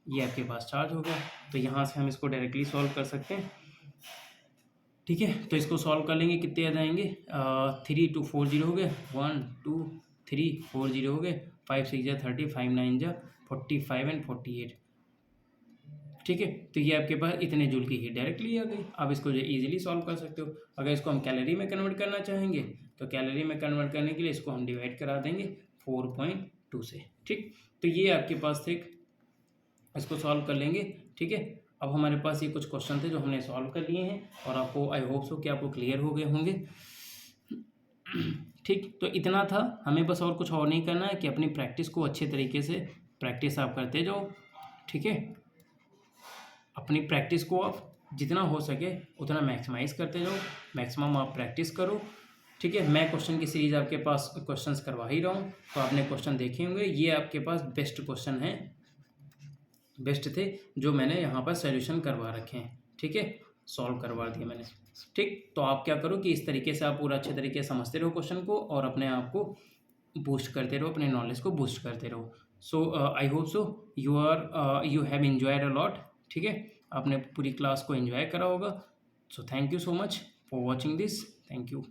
ये आपके पास चार्ज हो गया। तो यहाँ से हम इसको डायरेक्टली सॉल्व कर सकते हैं। ठीक है, तो इसको सॉल्व कर लेंगे, कितने आ जाएंगे 3 2 4 0 हो गए, 1 2 3 4 0 हो गए, 5 6 जा 30, 5 9 जा 45 एंड 48। ठीक है, तो ये आपके पास इतने जूल की हीट डायरेक्टली आ गई। आप इसको जो इजीली सॉल्व कर सकते हो। अगर इसको हम कैलोरी में कन्वर्ट करना चाहेंगे तो कैलोरी में कन्वर्ट करने के लिए इसको हम डिवाइड करा देंगे 4.2 से। ठीक, तो ये आपके पास थे, इसको सॉल्व कर लेंगे। ठीक है, अब हमारे पास ये कुछ क्वेश्चन थे जो हमने सॉल्व कर लिए हैं और आपको आई होप सो कि आपको क्लियर हो गए होंगे। ठीक, तो इतना था, हमें बस और कुछ और नहीं करना है कि अपनी प्रैक्टिस को अच्छे तरीके से प्रैक्टिस आप करते जाओ। ठीक है, अपनी प्रैक्टिस को आप जितना हो सके उतना मैक्सिमाइज करते जाओ, मैक्सिमम आप प्रैक्टिस करो। ठीक है, मैं क्वेश्चन की सीरीज़ आपके पास क्वेश्चंस करवा ही रहा हूँ, तो आपने क्वेश्चन देखे होंगे। ये आपके पास बेस्ट क्वेश्चन हैं, बेस्ट थे जो मैंने यहाँ पर सॉल्यूशन करवा रखे हैं। ठीक है, सॉल्व करवा दिया मैंने। ठीक, तो आप क्या करो कि इस तरीके से आप पूरा अच्छे तरीके से समझते रहो क्वेश्चन को और अपने आप को बूस्ट करते रहो, अपने नॉलेज को बूस्ट करते रहो। So I hope so you have enjoyed a lot. ठीक है, आपने पूरी क्लास को एंजॉय करा होगा। So thank you so much for watching this, thank you.